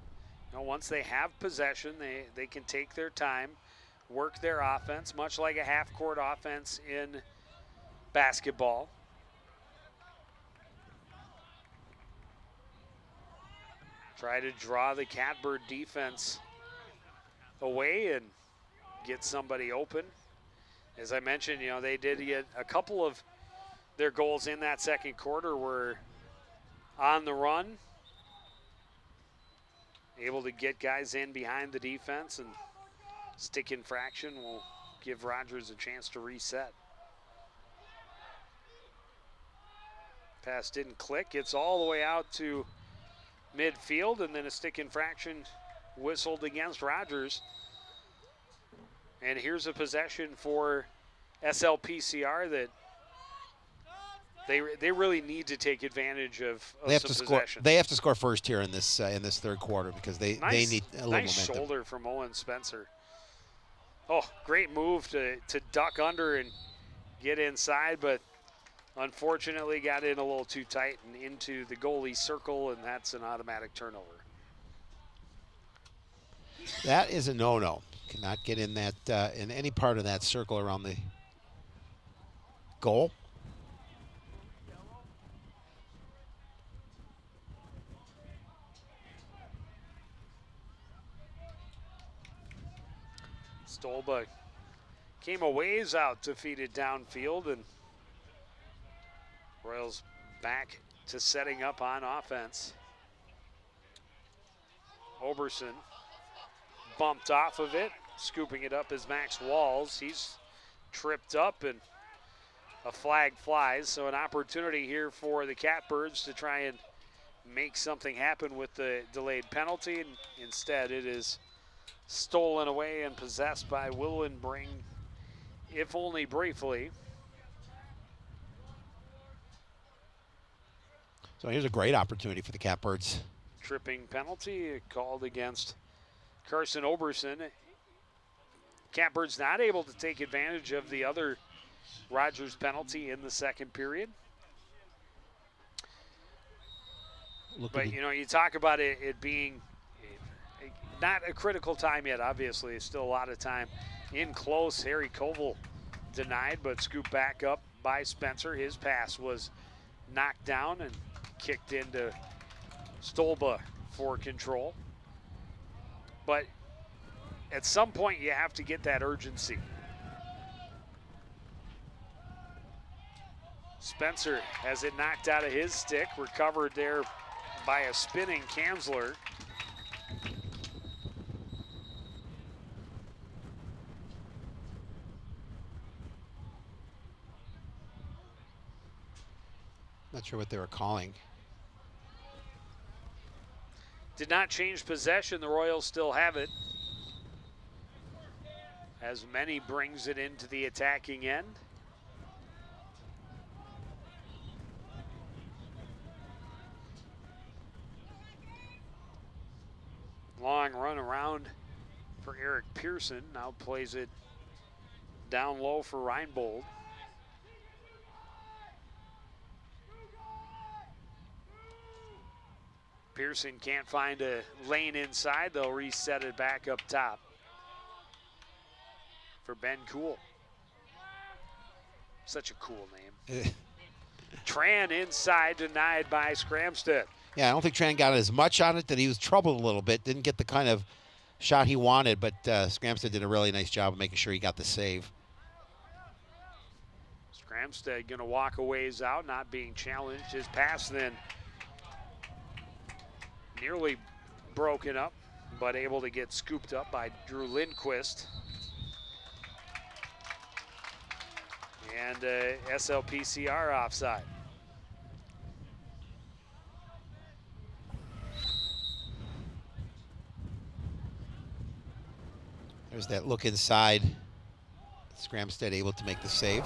S1: once they have possession, they can take their time, work their offense, much like a half-court offense in basketball. Try to draw the Catbird defense away and get somebody open. As I mentioned, they did get a couple of their goals in that second quarter were on the run, able to get guys in behind the defense, and stick infraction will give Rogers a chance to reset. Pass didn't click. It's all the way out to midfield, and then a stick infraction whistled against Rogers. And here's a possession for SLPCR that they really need to take advantage of
S2: They have
S1: some
S2: to score.
S1: possession.
S2: They have to score first here in this third quarter because they need a little
S1: nice
S2: momentum.
S1: Shoulder from Owen Spencer. Oh, great move to duck under and get inside, but unfortunately got in a little too tight and into the goalie circle, and that's an automatic turnover.
S2: That is a no-no. Cannot get in that in any part of that circle around the goal.
S1: Stolba came a ways out to feed it downfield, and Royals back to setting up on offense. Oberson bumped off of it, scooping it up is Max Walls. He's tripped up and a flag flies, so an opportunity here for the Catbirds to try and make something happen with the delayed penalty, and instead it is stolen away and possessed by Willenbring, if only briefly.
S2: So here's a great opportunity for the Catbirds.
S1: Tripping penalty called against Carson Oberson. Catbirds not able to take advantage of the other Rogers penalty in the second period. But, you know, you talk about it being not a critical time yet, obviously. It's still a lot of time in close. Harry Koval denied, but scooped back up by Spencer. His pass was knocked down and kicked into Stolba for control. But at some point, you have to get that urgency. Spencer has it knocked out of his stick, recovered there by a spinning Kanzler.
S2: Not sure what they were calling.
S1: Did not change possession. The Royals still have it, as Many brings it into the attacking end. Long run around for Eric Pearson. Now plays it down low for Reinbold. Pearson can't find a lane inside. They'll reset it back up top for Ben Cool. Such a cool name. Tran inside, denied by Scramstead.
S2: Yeah, I don't think Tran got as much on it, that he was troubled a little bit. Didn't get the kind of shot he wanted, but Scramstead did a really nice job of making sure he got the save.
S1: Scramstead going to walk a ways out, not being challenged. His pass then nearly broken up, but able to get scooped up by Drew Lindquist. And SLPCR offside.
S2: There's that look inside. Scramstead able to make the save.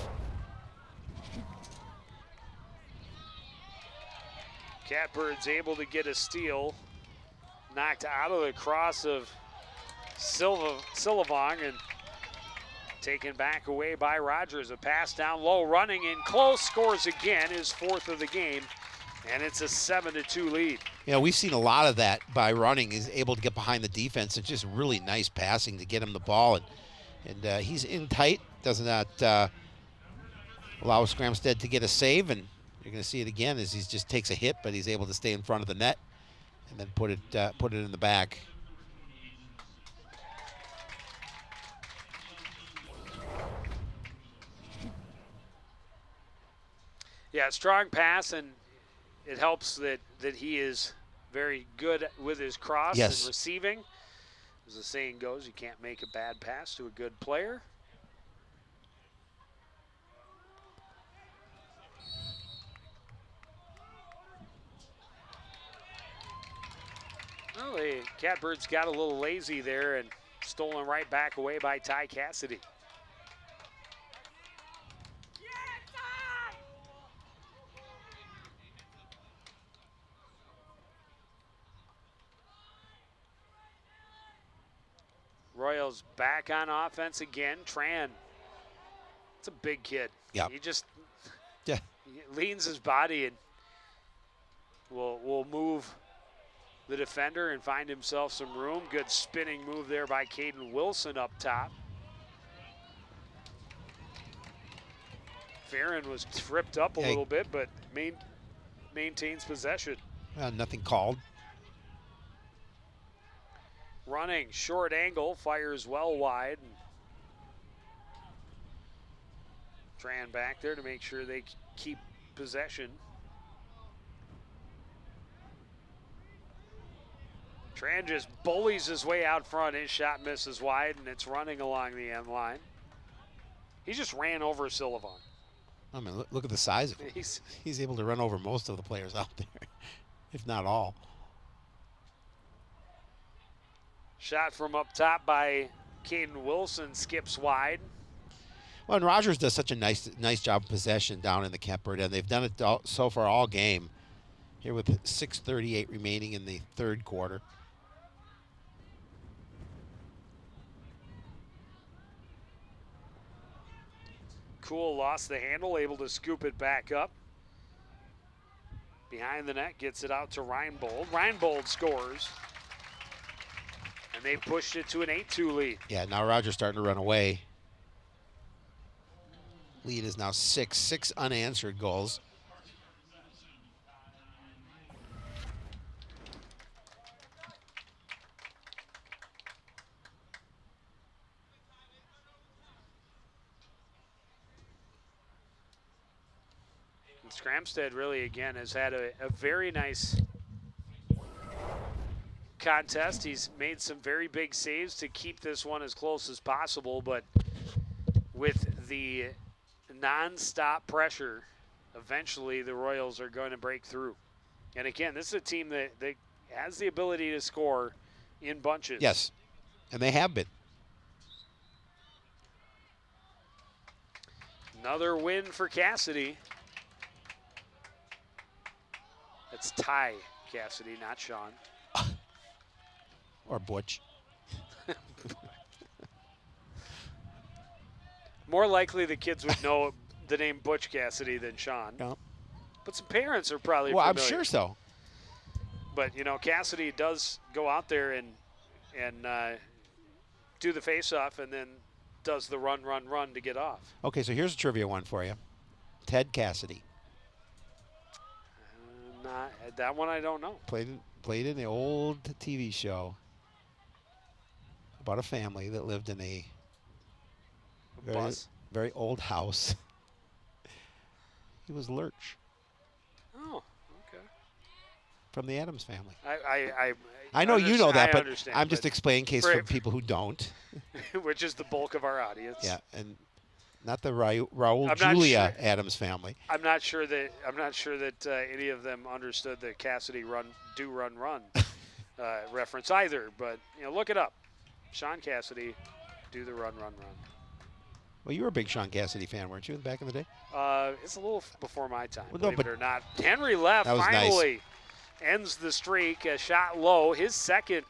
S1: Catbirds able to get a steal. Knocked out of the cross of Sillavong and taken back away by Rogers. A pass down low, running in close, scores again, his fourth of the game, and it's a 7-2 lead.
S2: You know, we've seen a lot of that by running. He's able to get behind the defense. It's just really nice passing to get him the ball. And he's in tight, does not allow Scramstead to get a save. And you're going to see it again as he just takes a hit, but he's able to stay in front of the net and then put it in the back.
S1: Yeah, strong pass, and it helps that he is very good with his cross and receiving. As the saying goes, you can't make a bad pass to a good player. Well, the Catbirds got a little lazy there and stolen right back away by Ty Cassidy. Royals back on offense again. Tran, it's a big kid.
S2: Yeah.
S1: He just
S2: Yeah.
S1: he leans his body and will move the defender and find himself some room. Good spinning move there by Caden Wilson up top. Farron was tripped up a little bit, but maintains possession.
S2: Nothing called.
S1: Running, short angle, fires well wide. Tran back there to make sure they keep possession. Tran just bullies his way out front. His shot misses wide, and it's running along the end line. He just ran over Sullivan.
S2: I mean, look at the size of him. He's able to run over most of the players out there, if not all.
S1: Shot from up top by Caden Wilson skips wide.
S2: Well, and Rogers does such a nice job of possession down in the Catbird, and they've done it so far all game. Here with 6:38 remaining in the third quarter.
S1: Cool lost the handle, able to scoop it back up. Behind the net, gets it out to Reinbold. Reinbold scores. And they pushed it to an 8-2 lead.
S2: Yeah, now Rogers starting to run away. Lead is now 6 unanswered goals.
S1: And Scramstead really, again, has had a very nice contest. He's made some very big saves to keep this one as close as possible, but with the non-stop pressure, eventually the Royals are going to break through. And again, this is a team that has the ability to score in bunches.
S2: Yes, and they have been.
S1: Another win for Cassidy. That's Ty Cassidy, not Sean.
S2: Or Butch.
S1: More likely the kids would know the name Butch Cassidy than Sean.
S2: No.
S1: But some parents are probably
S2: Well,
S1: familiar.
S2: I'm sure so.
S1: But, you know, Cassidy does go out there and do the face-off and then does the run to get off.
S2: Okay, so here's a trivia one for you. Ted Cassidy.
S1: That one I don't know.
S2: Played in the old TV show about a family that lived in a very old house. He was Lurch.
S1: Oh, okay.
S2: From the Addams Family.
S1: I
S2: know you know that, but
S1: understand,
S2: I'm just explaining in case for people who don't.
S1: Which is the bulk of our audience.
S2: Yeah, and not the Raul Julia Addams family.
S1: I'm not sure that any of them understood the Cassidy run reference either. But you know, look it up. Sean Cassidy, do the run.
S2: Well, you were a big Sean Cassidy fan, weren't you, back in the day?
S1: It's a little before my time,
S2: well,
S1: believe it or not. Henry Leff finally ends the streak. A shot low. His second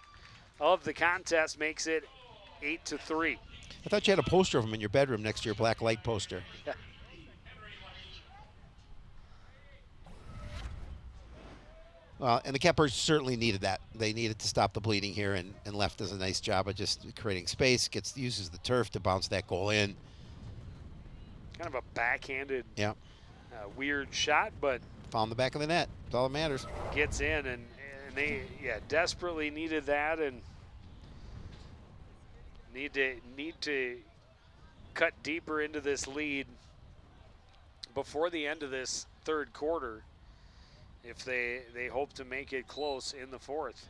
S1: of the contest makes it 8-3.
S2: I thought you had a poster of him in your bedroom next to your black light poster.
S1: Yeah.
S2: Well, and the Catbirds certainly needed that. They needed to stop the bleeding here, and Leff does a nice job of just creating space, uses the turf to bounce that goal in.
S1: Kind of a backhanded,
S2: yeah,
S1: weird shot, but
S2: found the back of the net. That's all that matters.
S1: Gets in, and they desperately needed that, and need to cut deeper into this lead before the end of this third quarter if they hope to make it close in the fourth.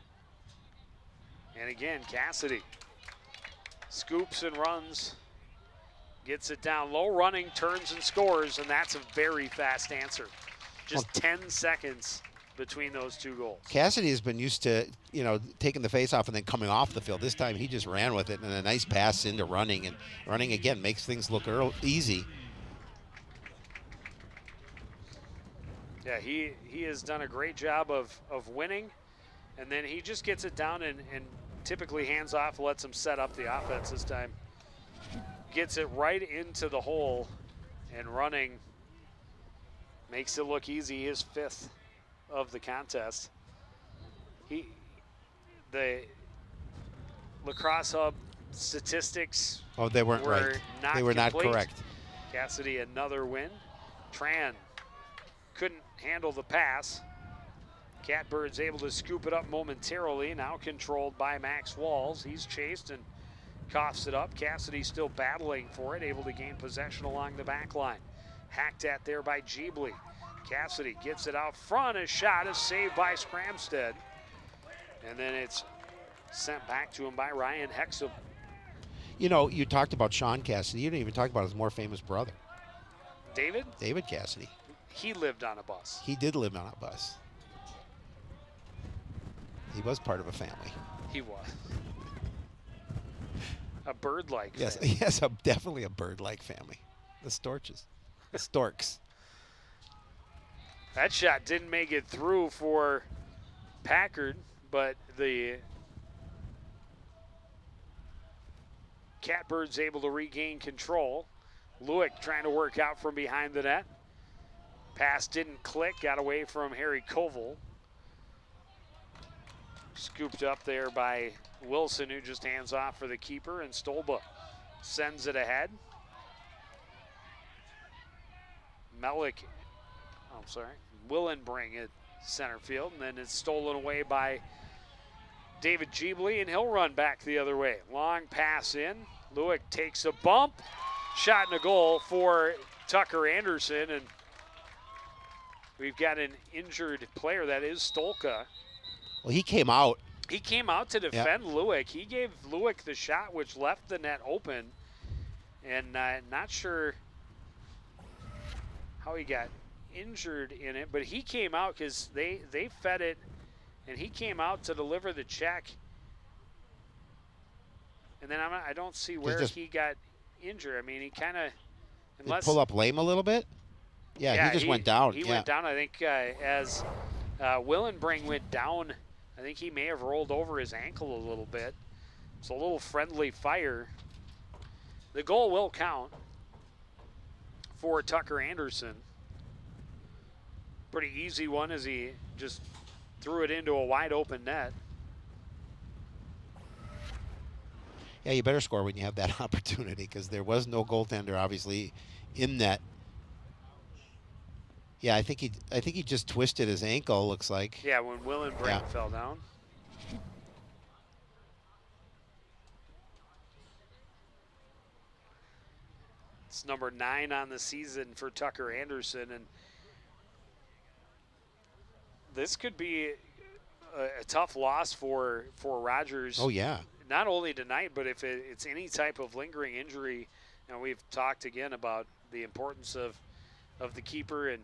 S1: And again, Cassidy scoops and runs, gets it down low, running, turns and scores, and that's a very fast answer. Just 10 seconds between those two goals.
S2: Cassidy has been used to, taking the face off and then coming off the field. This time he just ran with it, and a nice pass into running, and running again makes things look easy.
S1: Yeah, he has done a great job of winning, and then he just gets it down and typically hands off, lets him set up the offense this time. Gets it right into the hole, and running makes it look easy. His 5th of the contest. The Lacrosse Hub statistics
S2: they weren't right. They were not correct.
S1: Cassidy another win. Tran couldn't handle the pass. Catbird's able to scoop it up momentarily, now controlled by Max Walls. He's chased and coughs it up. Cassidy still battling for it, able to gain possession along the back line. Hacked at there by Jeebly. Cassidy gets it out front. A shot is saved by Scramstead. And then it's sent back to him by Ryan Hexum.
S2: You talked about Sean Cassidy. You didn't even talk about his more famous brother.
S1: David?
S2: David Cassidy.
S1: He lived on a bus.
S2: He did live on a bus. He was part of a family.
S1: He was. A bird-like
S2: Yes,
S1: family.
S2: yes, definitely a bird-like family. The Storches. The Storks.
S1: That shot didn't make it through for Packard, but the Catbird's able to regain control. Lewick trying to work out from behind the net. Pass didn't click, got away from Harry Koval. Scooped up there by Wilson, who just hands off for the keeper, and Stolba sends it ahead. Willenbring at center field, and then it's stolen away by David Jeebly, and he'll run back the other way. Long pass in. Lewick takes a bump. Shot and a goal for Tucker Anderson, and we've got an injured player. That is Stolka.
S2: Well, he came out.
S1: He came out to defend Lewick. He gave Lewick the shot, which left the net open, and not sure how he got injured in it, but he came out because they fed it, and he came out to deliver the check, and then I don't see where he got injured. I mean, he kind of, unless
S2: pull up lame a little bit. Yeah, he just went down.
S1: He went down. I think as Willenbring went down, I think he may have rolled over his ankle a little bit. It's a little friendly fire. The goal will count for Tucker Anderson. Pretty easy one as he just threw it into a wide open net.
S2: Yeah, you better score when you have that opportunity, because there was no goaltender obviously in net. Yeah, I think he just twisted his ankle, looks like.
S1: Yeah, when Willenbring fell down. It's number 9 on the season for Tucker Anderson, and this could be a tough loss for Rogers.
S2: Oh, yeah.
S1: Not only tonight, but if it's any type of lingering injury, and we've talked again about the importance of the keeper, and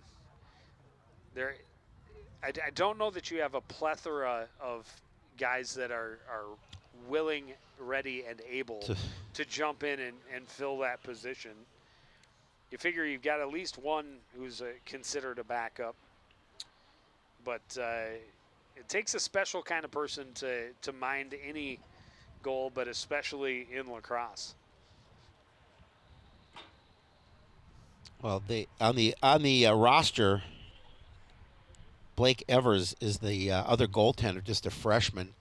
S1: I don't know that you have a plethora of guys that are willing, ready, and able to jump in and fill that position. You figure you've got at least one who's considered a backup, but it takes a special kind of person to mind any goal, but especially in lacrosse.
S2: Well, on the roster, Blake Evers is the other goaltender, just a freshman.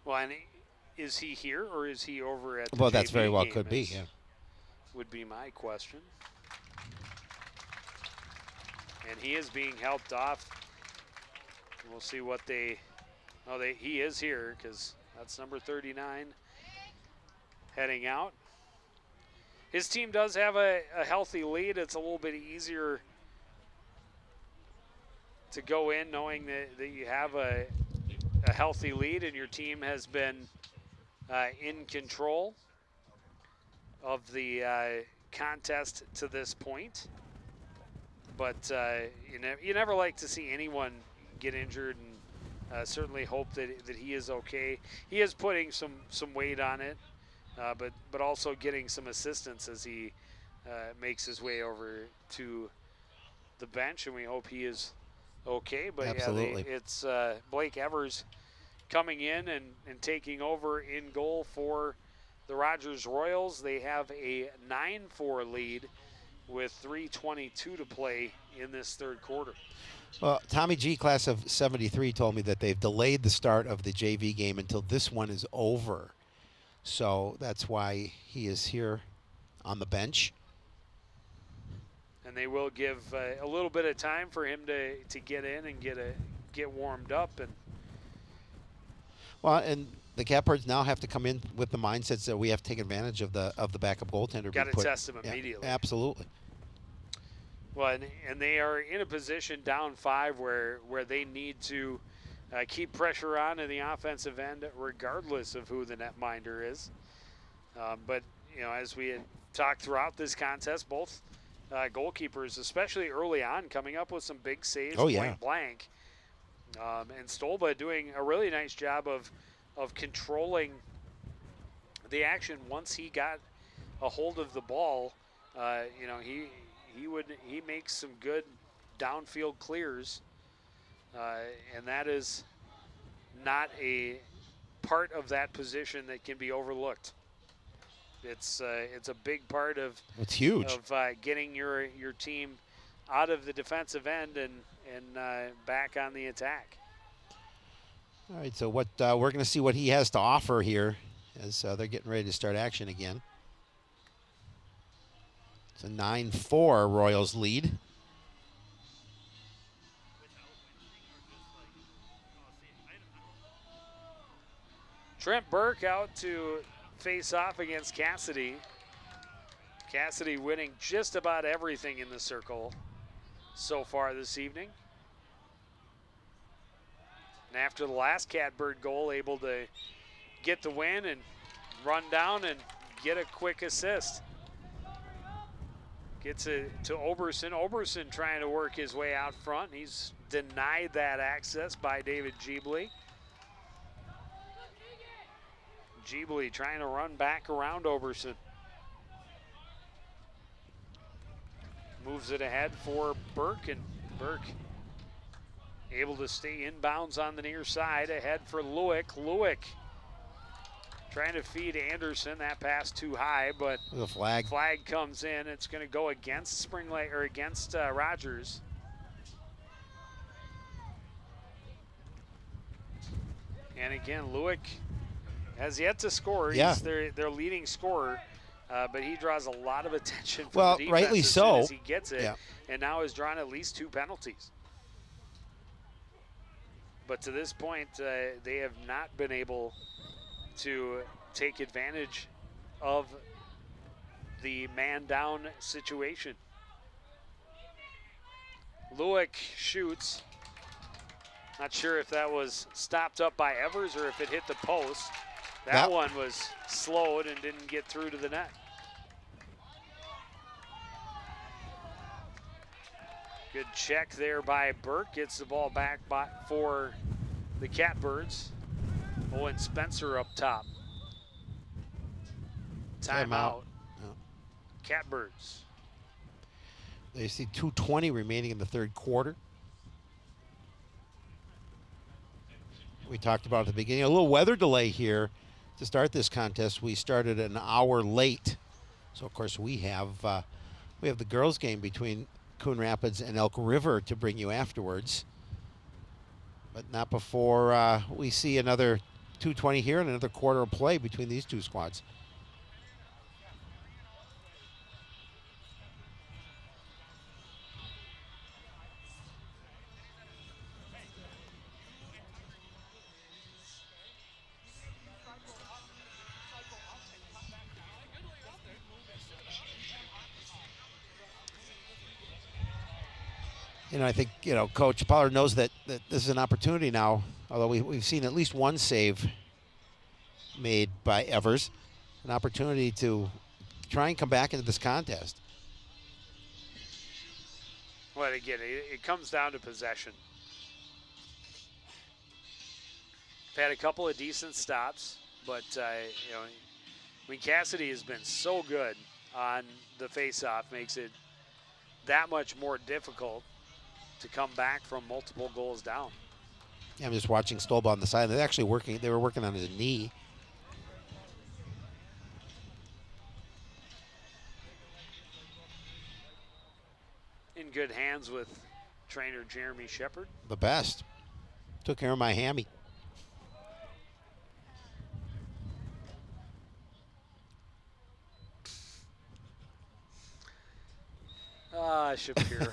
S1: Well, and is he here or is he over at the
S2: Well, that's
S1: JV
S2: very well
S1: game
S2: could be, yeah.
S1: Would be my question. And he is being helped off. We'll see what he is here, because that's number 39 heading out. His team does have a healthy lead. It's a little bit easier to go in knowing that you have a healthy lead and your team has been in control of the contest to this point. But you never like to see anyone get injured, and certainly hope that he is okay. He is putting some weight on it, but also getting some assistance as he makes his way over to the bench, and we hope he is okay. But
S2: Absolutely.
S1: yeah, it's Blake Evers coming in and taking over in goal for the Rogers Royals. They have a 9-4 lead with 3:22 to play in this third quarter.
S2: Well, Tommy G, class of 73, told me that they've delayed the start of the JV game until this one is over. So that's why he is here on the bench.
S1: And they will give a little bit of time for him to get in and get warmed up.
S2: And the Catbirds now have to come in with the mindsets that we have to take advantage of the backup goaltender.
S1: Got to test him immediately.
S2: Yeah, absolutely.
S1: Well, and they are in a position down 5 where they need to keep pressure on in the offensive end, regardless of who the netminder is. But as we had talked throughout this contest, both goalkeepers, especially early on, coming up with some big saves, point blank. And Stolba doing a really nice job of controlling the action once he got a hold of the ball. He makes some good downfield clears, and that is not a part of that position that can be overlooked. It's a big part of
S2: it's huge
S1: of getting your team out of the defensive end and back on the attack.
S2: All right, so what we're going to see what he has to offer here as they're getting ready to start action again. It's a 9-4 Royals lead.
S1: Trent Burke out to face off against Cassidy. Cassidy winning just about everything in the circle so far this evening. And after the last Catbird goal, able to get the win and run down and get a quick assist. Gets it to Oberson. Oberson trying to work his way out front. He's denied that access by David Jeebley. Jeebley trying to run back around Oberson. Moves it ahead for Burke, and Burke able to stay inbounds on the near side. Ahead for Lewick. Lewick trying to feed Anderson. That pass too high, but
S2: the flag
S1: comes in. It's going to go against Spring Lake, or against Rogers. And again, Lewick has yet to score.
S2: Yeah.
S1: He's their leading scorer, but he draws a lot of attention from the defense
S2: rightly
S1: as
S2: so.
S1: soon as he gets it,
S2: Yeah.
S1: and now has drawn at least 2 penalties. But to this point, they have not been able to take advantage of the man-down situation. Lewick shoots. Not sure if that was stopped up by Evers or if it hit the post. That one was slowed and didn't get through to the net. Good check there by Burke. Gets the ball back for the Catbirds. Owen Spencer up top. Timeout. Catbirds.
S2: They see 2:20 remaining in the third quarter. We talked about at the beginning, a little weather delay here to start this contest. We started an hour late. So, of course, we have the girls' game between Coon Rapids and Elk River to bring you afterwards. But not before we see another 2:20 here and another quarter of play between these two squads. I think, Coach Pollard knows that this is an opportunity now, although we've seen at least one save made by Evers an opportunity to try and come back into this contest.
S1: Well, again, it comes down to possession. Had a couple of decent stops, but Cassidy has been so good on the face-off, makes it that much more difficult to come back from multiple goals down.
S2: Yeah, I'm just watching Stolba on the side. They're actually working. They were working on his knee.
S1: In good hands with trainer Jeremy Shepard.
S2: The best. Took care of my hammy.
S1: Shapiro.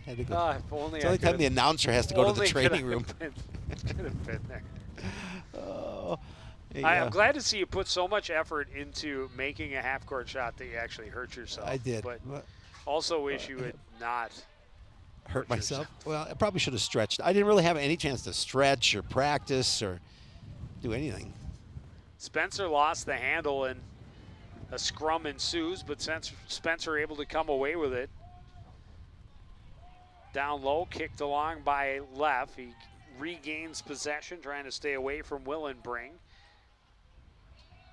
S2: Had to go.
S1: If only
S2: it's the only time the announcer has to go to the training room.
S1: Could have been there.
S2: Oh,
S1: I'm glad to see you put so much effort into making a half-court shot that you actually hurt yourself.
S2: I did.
S1: But also wish you would not
S2: hurt myself. Well, I probably should have stretched. I didn't really have any chance to stretch or practice or do anything.
S1: Spencer lost the handle and a scrum ensues, but Spencer able to come away with it. Down low, kicked along by Leff. He regains possession, trying to stay away from Willenbring.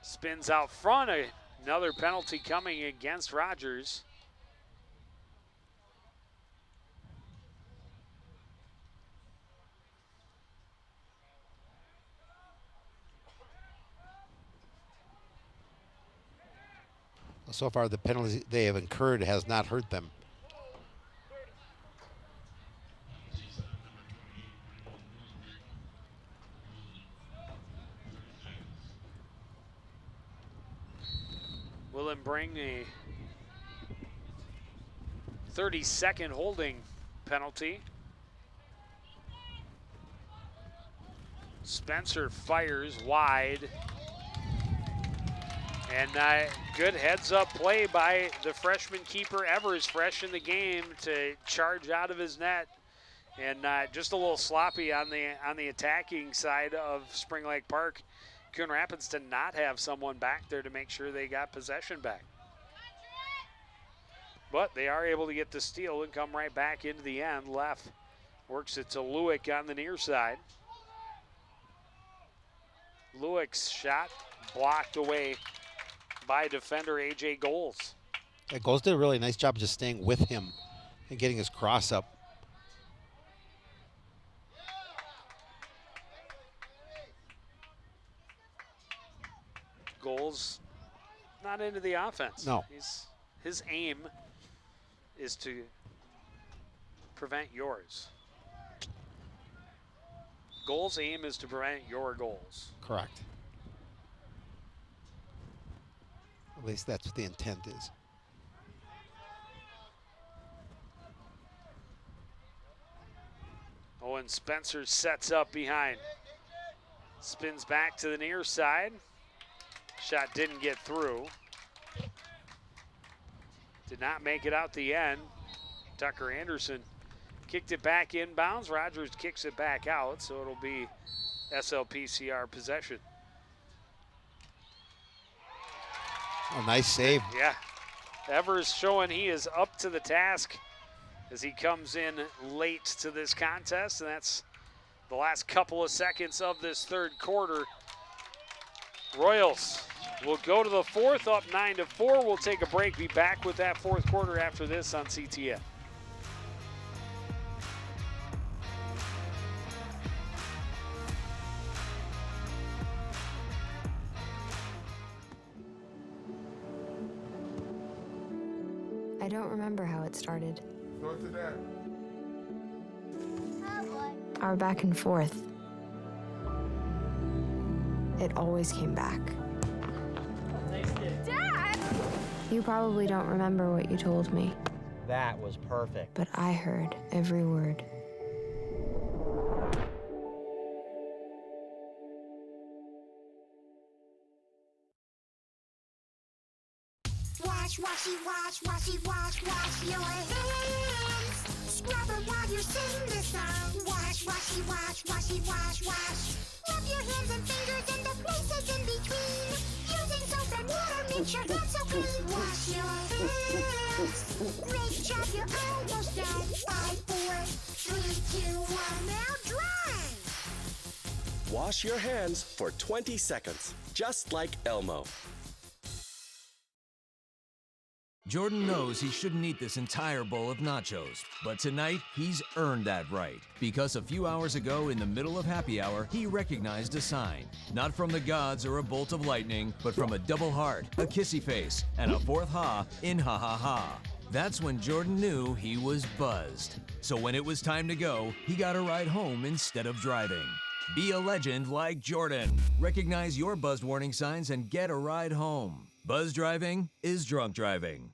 S1: Spins out front, another penalty coming against Rogers.
S2: So far, the penalty they have incurred has not hurt them.
S1: Willenbring a 30-second holding penalty. Spencer fires wide. And good heads-up play by the freshman keeper Evers, fresh in the game, to charge out of his net. And just a little sloppy on the attacking side of Spring Lake Park. Coon Rapids to not have someone back there to make sure they got possession back. But they are able to get the steal and come right back into the end. Left works it to Lewick on the near side. Lewick's shot blocked away by defender A.J. Goals.
S2: Yeah, Goals did a really nice job just staying with him and getting his cross up.
S1: Goals not into the offense.
S2: No.
S1: His aim is to prevent yours. Goals' aim is to prevent your goals.
S2: Correct. At least that's what the intent is.
S1: Owen Spencer sets up behind. Spins back to the near side. Shot didn't get through. Did not make it out the end. Tucker Anderson kicked it back inbounds. Rogers kicks it back out, so it'll be SLPCR possession.
S2: Oh, nice save.
S1: Yeah. Evers showing he is up to the task as he comes in late to this contest, and that's the last couple of seconds of this third quarter. Royals will go to the fourth, up 9-4. We'll take a break, be back with that fourth quarter after this on CTN.
S3: I don't remember how it started.
S4: Go to that.
S3: Our back and forth. It always came back.
S5: Dad!
S3: You probably don't remember what you told me,
S6: That was perfect.
S3: but I heard every word.
S5: Wash, washy, wash your hands. Scrub them while you sing this song. Wash, washy, wash. Rub your hands and fingers and the places in between. Using soap and water makes your hands so clean. Wash your hands. Great job, you're almost done. 5, 4, 3, 2, 1, now dry.
S4: Wash your hands for 20 seconds, just like Elmo.
S7: Jordan knows he shouldn't eat this entire bowl of nachos, but tonight he's earned that right because a few hours ago in the middle of happy hour, he recognized a sign. Not from the gods or a bolt of lightning, but from a double heart, a kissy face, and a fourth ha in ha ha ha. That's when Jordan knew he was buzzed. So when it was time to go, he got a ride home instead of driving. Be a legend like Jordan. Recognize your buzzed warning signs and get a ride home. Buzz driving is drunk driving.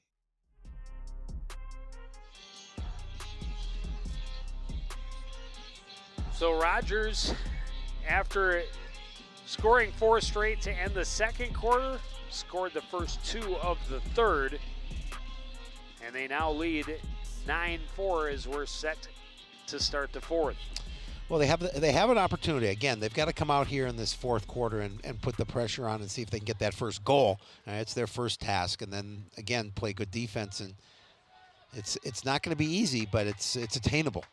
S1: So Rogers, after scoring 4 straight to end the second quarter, scored the first 2 of the third, and they now lead 9-4 as we're set to start the fourth.
S2: Well, they have an opportunity. Again, they've got to come out here in this fourth quarter and put the pressure on and see if they can get that first goal. It's their first task, and then again play good defense. And it's not going to be easy, but it's attainable.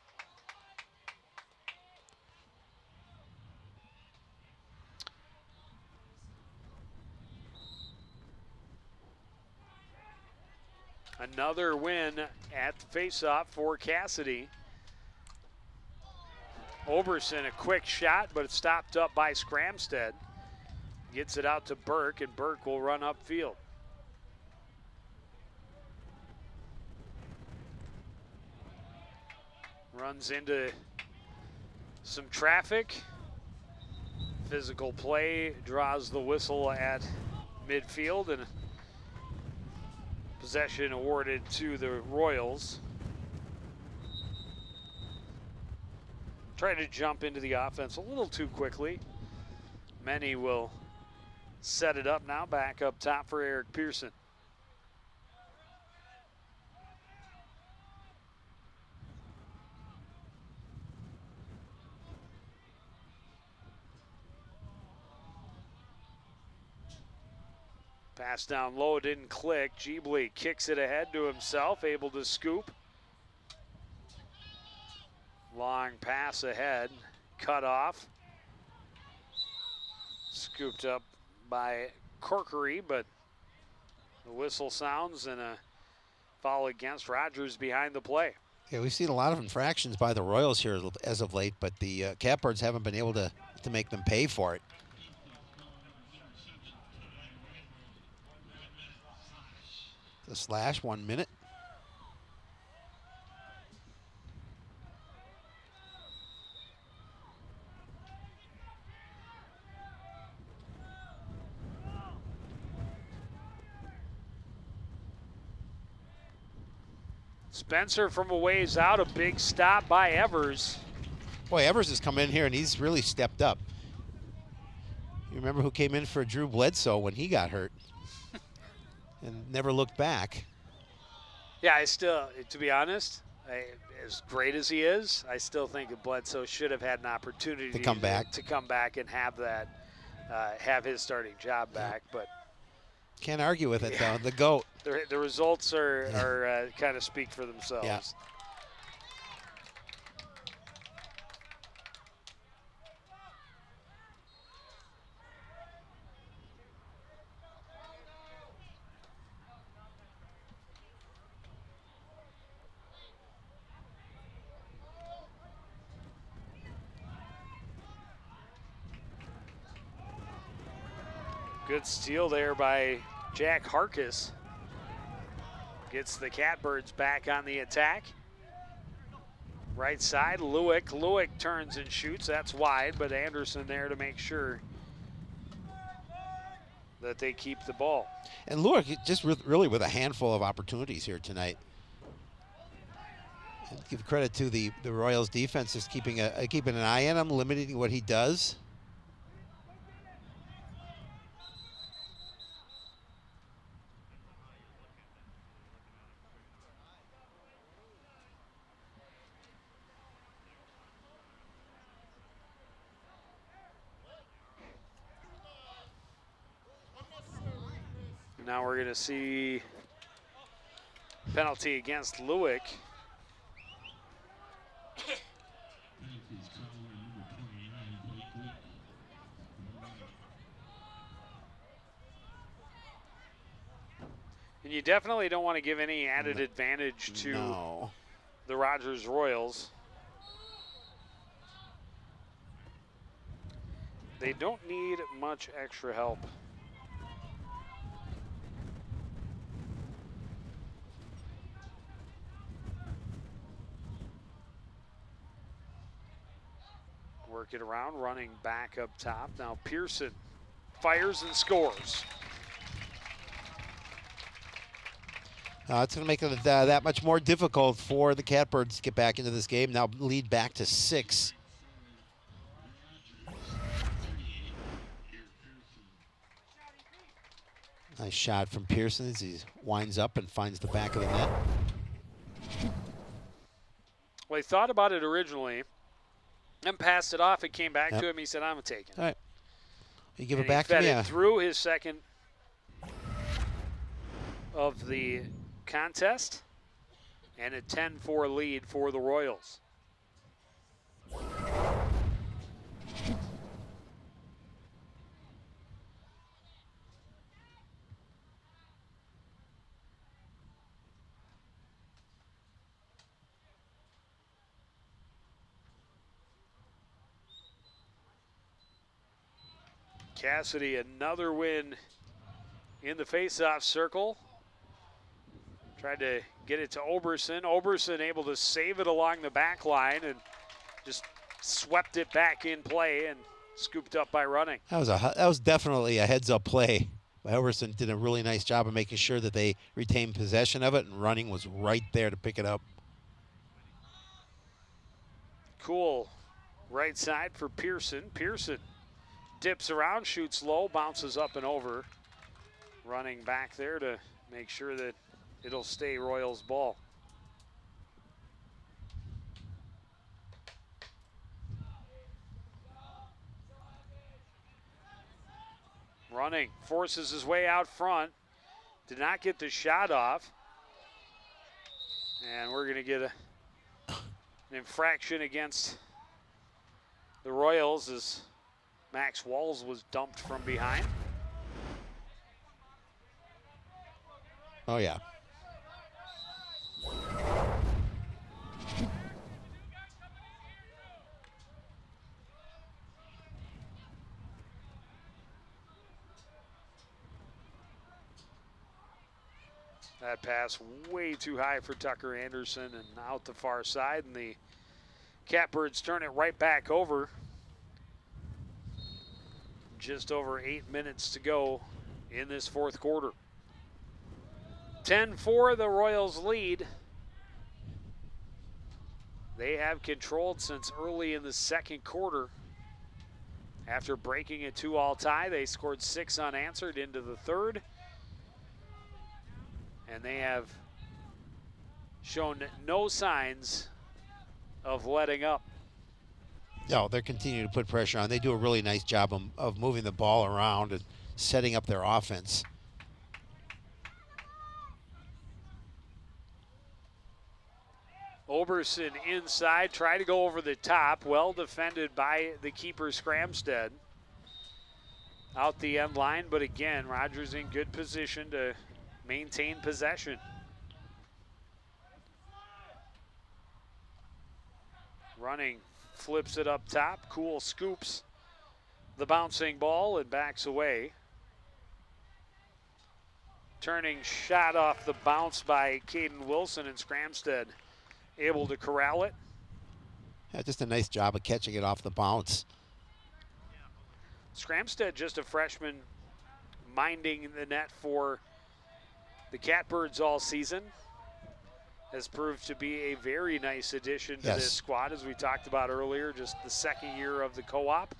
S1: Another win at the faceoff for Cassidy. Oberson, a quick shot, but it's stopped up by Scramstead. Gets it out to Burke, and Burke will run upfield. Runs into some traffic. Physical play draws the whistle at midfield, and possession awarded to the Royals. Trying to jump into the offense a little too quickly. Many will set it up now, back up top for Eric Pearson. Pass down low, didn't click. Jeebly kicks it ahead to himself, able to scoop. Long pass ahead, cut off. Scooped up by Corkery, but the whistle sounds and a foul against Rogers behind the play.
S2: Yeah, we've seen a lot of infractions by the Royals here as of late, but the Catbirds haven't been able to make them pay for it. The slash, 1 minute.
S1: Spencer from a ways out, a big stop by Evers.
S2: Boy, Evers has come in here and he's really stepped up. You remember who came in for Drew Bledsoe when he got hurt and never looked back.
S1: Yeah, I still, to be honest, as great as he is, I still think that Bledsoe should have had an opportunity
S2: to come
S1: back and have that, have his starting job back. But
S2: can't argue with it though. The GOAT.
S1: The results are kind of speak for themselves.
S2: Yeah.
S1: Good steal there by Jack Harkis. Gets the Catbirds back on the attack. Right side, Lewick. Lewick turns and shoots. That's wide, but Anderson there to make sure that they keep the ball.
S2: And Lewick just really with a handful of opportunities here tonight. And give credit to the Royals defense, just keeping an eye on him, limiting what he does.
S1: Now we're going to see penalty against Lewick. And you definitely don't want to give any added advantage to the Rogers Royals. They don't need much extra help. Work it around, running back up top. Now Pearson fires and scores.
S2: It's going to make it that much more difficult for the Catbirds to get back into this game. Now lead back to 6. Nice shot from Pearson as he winds up and finds the back of the net.
S1: Well, he thought about it originally and passed it off. It came back to him. He said, I'm taking it.
S2: All right. You give
S1: And
S2: it back
S1: he fed
S2: to me?
S1: it through his second of the contest, and a 10-4 lead for the Royals. Cassidy, another win in the faceoff circle. Tried to get it to Oberson. Oberson able to save it along the back line and just swept it back in play and scooped up by Running.
S2: That was definitely a heads-up play. Oberson did a really nice job of making sure that they retained possession of it, and Running was right there to pick it up.
S1: Cool right side for Pearson. Pearson dips around, shoots low, bounces up and over. Running back there to make sure that it'll stay Royals ball. Running, forces his way out front. Did not get the shot off. And we're going to get an infraction against the Royals as Max Walls was dumped from behind.
S2: Oh, yeah.
S1: That pass way too high for Tucker Anderson and out the far side, and the Catbirds turn it right back over. Just over 8 minutes to go in this fourth quarter. 10-4 the Royals lead. They have controlled since early in the second quarter. After breaking a 2-all tie, they scored 6 unanswered into the third. And they have shown no signs of letting up.
S2: No, they're continuing to put pressure on. They do a really nice job of moving the ball around and setting up their offense.
S1: Oberson inside, try to go over the top. Well defended by the keeper, Scramstead. Out the end line, but again, Rogers in good position to maintain possession. Running, flips it up top. Cool scoops the bouncing ball and backs away. Turning shot off the bounce by Caden Wilson, and Scramstead able to corral it.
S2: Yeah, just a nice job of catching it off the bounce.
S1: Scramstead, just a freshman, minding the net for the Catbirds all season, has proved to be a very nice addition to this squad, as we talked about earlier, just the second year of the co-op.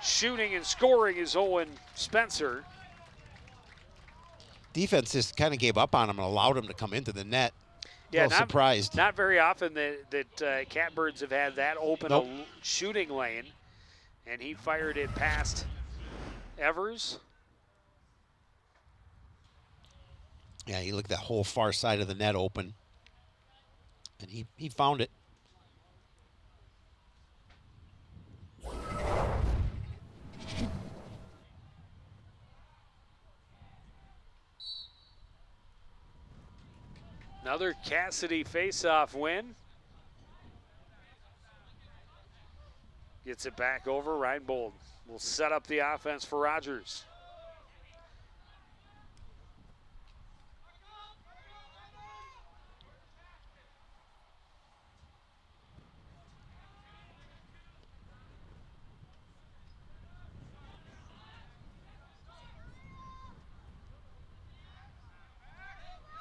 S1: Shooting and scoring is Owen Spencer.
S2: Defense just kind of gave up on him and allowed him to come into the net.
S1: Yeah,
S2: a little surprised.
S1: Not very often that Catbirds have had that open a shooting lane, and he fired it past Evers.
S2: Yeah, he looked that whole far side of the net open, and he found it.
S1: Another Cassidy face-off win. Gets it back over. Reinbold will set up the offense for Rogers.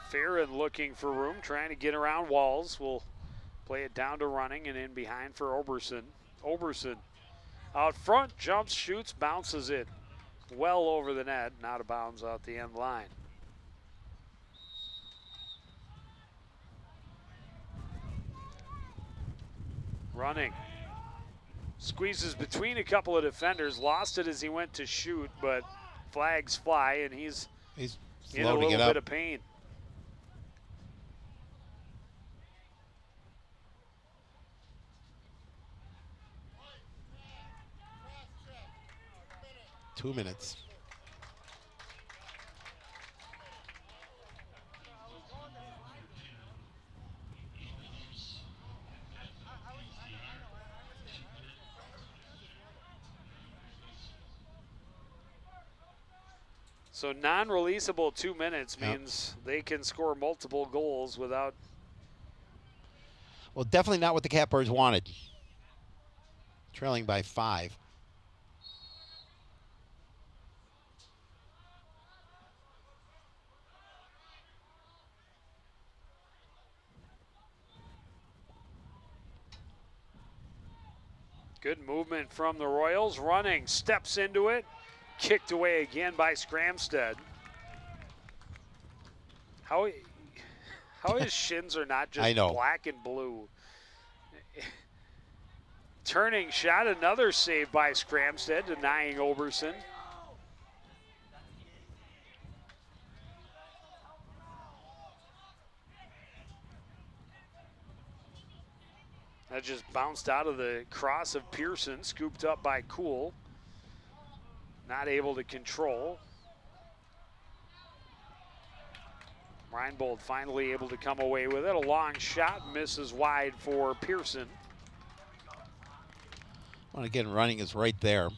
S1: Farron looking for room, trying to get around Walls. Will play it down to Running and in behind for Oberson. Oberson out front, jumps, shoots, bounces it well over the net and out of bounds out the end line. Running. Squeezes between a couple of defenders, lost it as he went to shoot, but flags fly and he's in a little bit of pain.
S2: Two minutes.
S1: So non-releasable 2 minutes means they can score multiple goals without.
S2: Well, definitely not what the Catbirds wanted. Trailing by 5.
S1: Good movement from the Royals. Running, steps into it. Kicked away again by Scramstead. How his shins are not just black and blue. Turning shot, another save by Scramstead, denying Oberson. That just bounced out of the cross of Pearson, scooped up by Cool. Not able to control. Reinbold finally able to come away with it. A long shot, misses wide for Pearson.
S2: Well, again, Running is right there.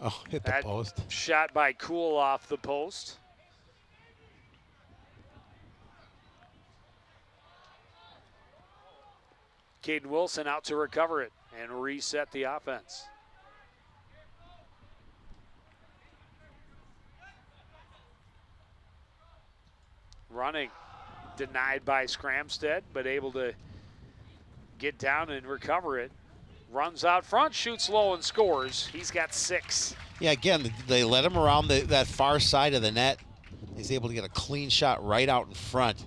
S2: Oh, hit the post.
S1: Shot by Cool off the post. Caden Wilson out to recover it and reset the offense. Running, denied by Scramstead, but able to get down and recover it. Runs out front, shoots low and scores. He's got 6.
S2: Yeah, again, they let him around that far side of the net. He's able to get a clean shot right out in front.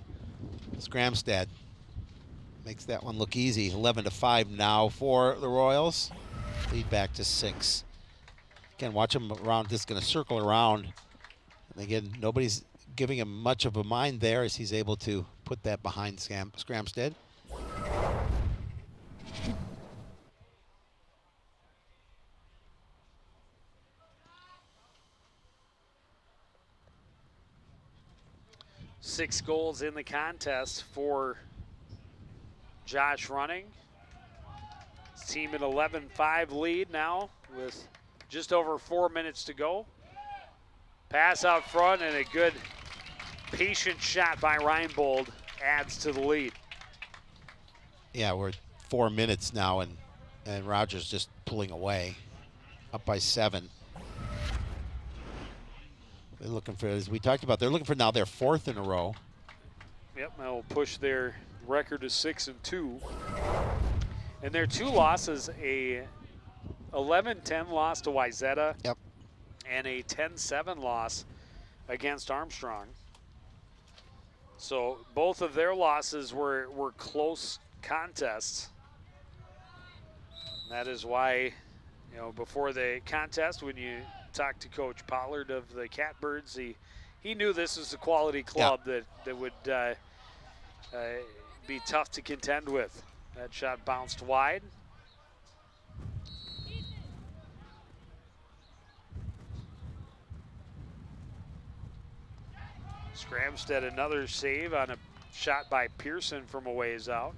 S2: Scramstead makes that one look easy. 11-5 now for the Royals. Lead back to 6. Again, watch him around, just going to circle around. And again, nobody's giving him much of a mind there as he's able to put that behind Scramstead.
S1: Six goals in the contest for Josh Running. His team at 11-5 lead now with just over 4 minutes to go. Pass out front and a good patient shot by Reinbold adds to the lead.
S2: Yeah, we're at 4 minutes now and Rogers just pulling away. Up by 7. They're looking for, as we talked about, they're looking for now their 4th in a row.
S1: Yep, they'll push their record to 6-2. And their 2 losses, a 11-10 loss to Wyzetta.
S2: Yep.
S1: And a 10-7 loss against Armstrong. So both of their losses were close contests. That is why, you know, before the contest, when you talked to Coach Pollard of the Catbirds, he knew this was a quality club that would be tough to contend with. That shot bounced wide. Scramstead another save on a shot by Pearson from a ways out.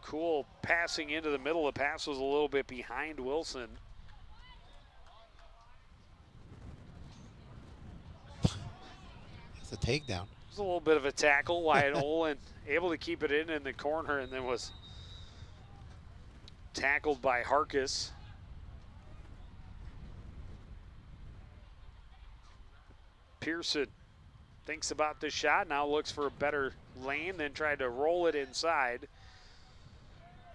S1: Cool passing into the middle. The pass was a little bit behind Wilson.
S2: It's a takedown.
S1: It was a little bit of a tackle. Wyatt Olin able to keep it in the corner, and then was tackled by Harkis. Pearson thinks about the shot, now looks for a better lane, then tried to roll it inside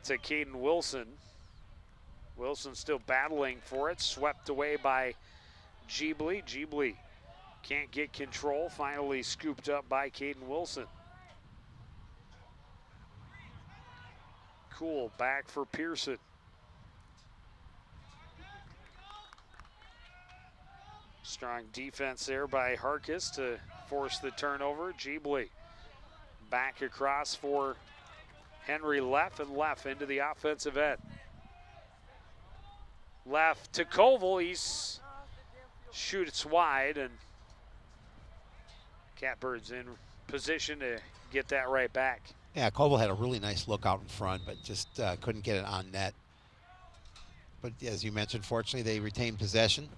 S1: to Caden Wilson. Wilson still battling for it, swept away by Jeebly. Jeebly can't get control, finally scooped up by Caden Wilson. Cool, back for Pearson. Strong defense there by Harkis to force the turnover. Jeebly back across for Henry Leff, and Leff into the offensive end. Leff to Koval, he's shoots wide, and Catbirds in position to get that right back.
S2: Yeah, Koval had a really nice look out in front, but just couldn't get it on net. But as you mentioned, fortunately, they retained possession.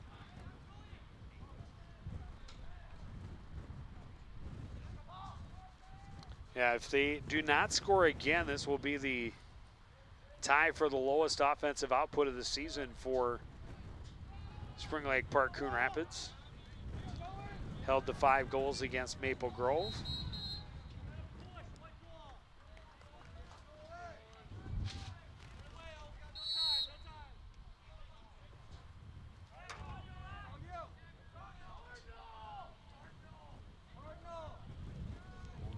S1: Yeah, if they do not score again, this will be the tie for the lowest offensive output of the season for Spring Lake Park Coon Rapids. Held to 5 goals against Maple Grove.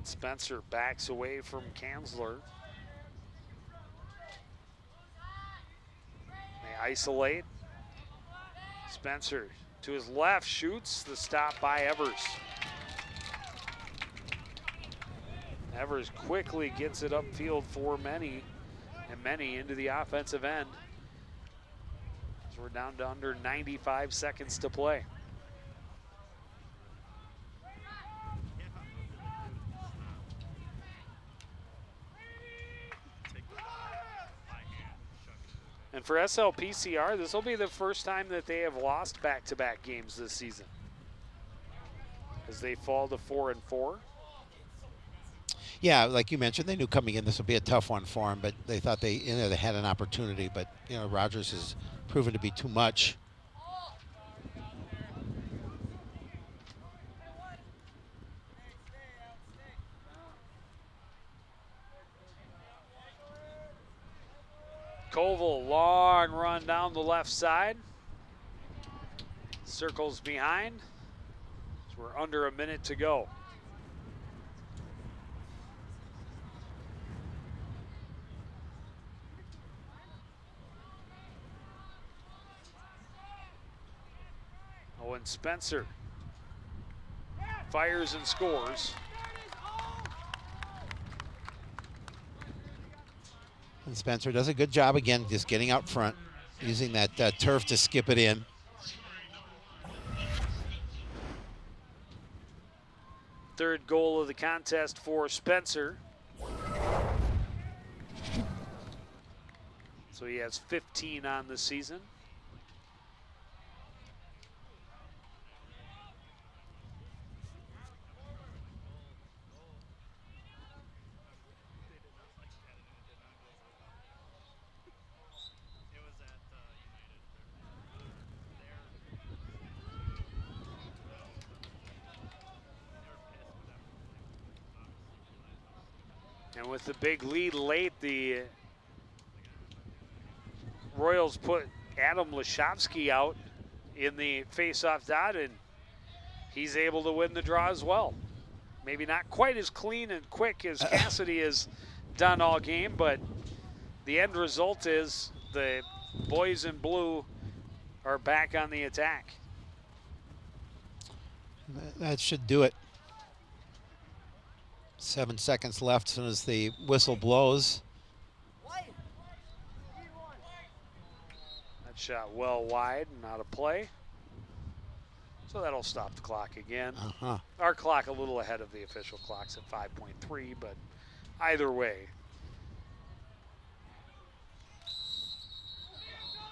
S1: Spencer backs away from Kanzler. They isolate. Spencer to his left, shoots, the stop by Evers. Evers quickly gets it upfield for Many, and Many into the offensive end. So we're down to under 95 seconds to play. And for SLPCR, this will be the first time that they have lost back-to-back games this season, as they fall to 4-4.
S2: Yeah, like you mentioned, they knew coming in this would be a tough one for them, but they thought they had an opportunity. But Rogers has proven to be too much.
S1: Koval, long run down the left side. Circles behind. So we're under a minute to go. Owen Spencer fires and scores.
S2: And Spencer does a good job again, just getting out front, using that turf to skip it in.
S1: Third goal of the contest for Spencer. So he has 15 on the season. And with the big lead late, the Royals put Adam Lashovsky out in the face-off dot, and he's able to win the draw as well. Maybe not quite as clean and quick as Cassidy has done all game, but the end result is the boys in blue are back on the attack.
S2: That should do it. 7 seconds left as soon as the whistle blows.
S1: That shot well wide and out of play. So that'll stop the clock again. Our clock a little ahead of the official clocks at 5.3, but either way.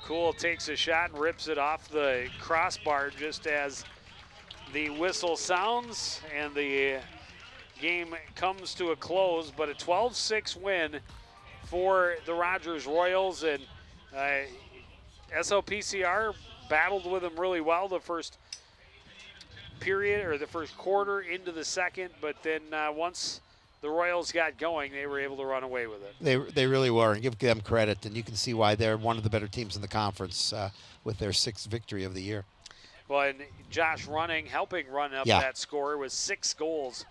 S1: Cool takes a shot and rips it off the crossbar just as the whistle sounds and the game comes to a close, but a 12-6 win for the Rogers Royals, and SLPCR battled with them really well the first period, or the first quarter into the second, but then once the Royals got going, they were able to run away with it.
S2: They really were, and give them credit, and you can see why they're one of the better teams in the conference with their 6th victory of the year.
S1: Well, and Josh Running helping run up that score with 6 goals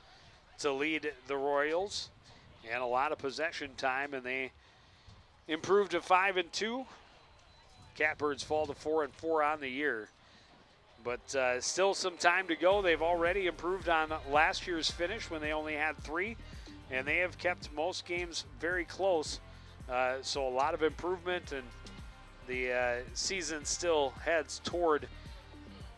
S1: to lead the Royals, and a lot of possession time, and they improved to 5-2. Catbirds fall to 4-4 on the year, but still some time to go. They've already improved on last year's finish when they only had 3, and they have kept most games very close. So a lot of improvement, and the season still heads toward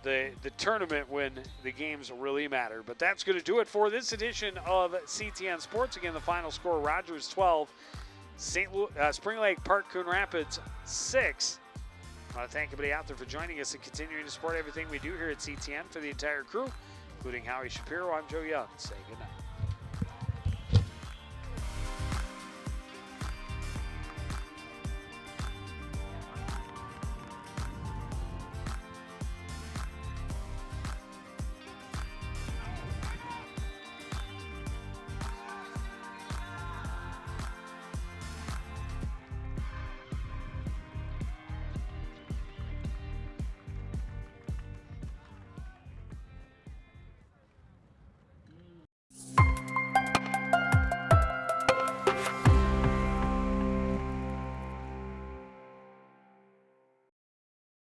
S1: the tournament when the games really matter. But that's going to do it for this edition of CTN Sports. Again, the final score: Rogers 12, Spring Lake Park Coon Rapids 6. I want to thank everybody out there for joining us and continuing to support everything we do here at CTN. For the entire crew, including Howie Shapiro, I'm Joe Young. Say good night.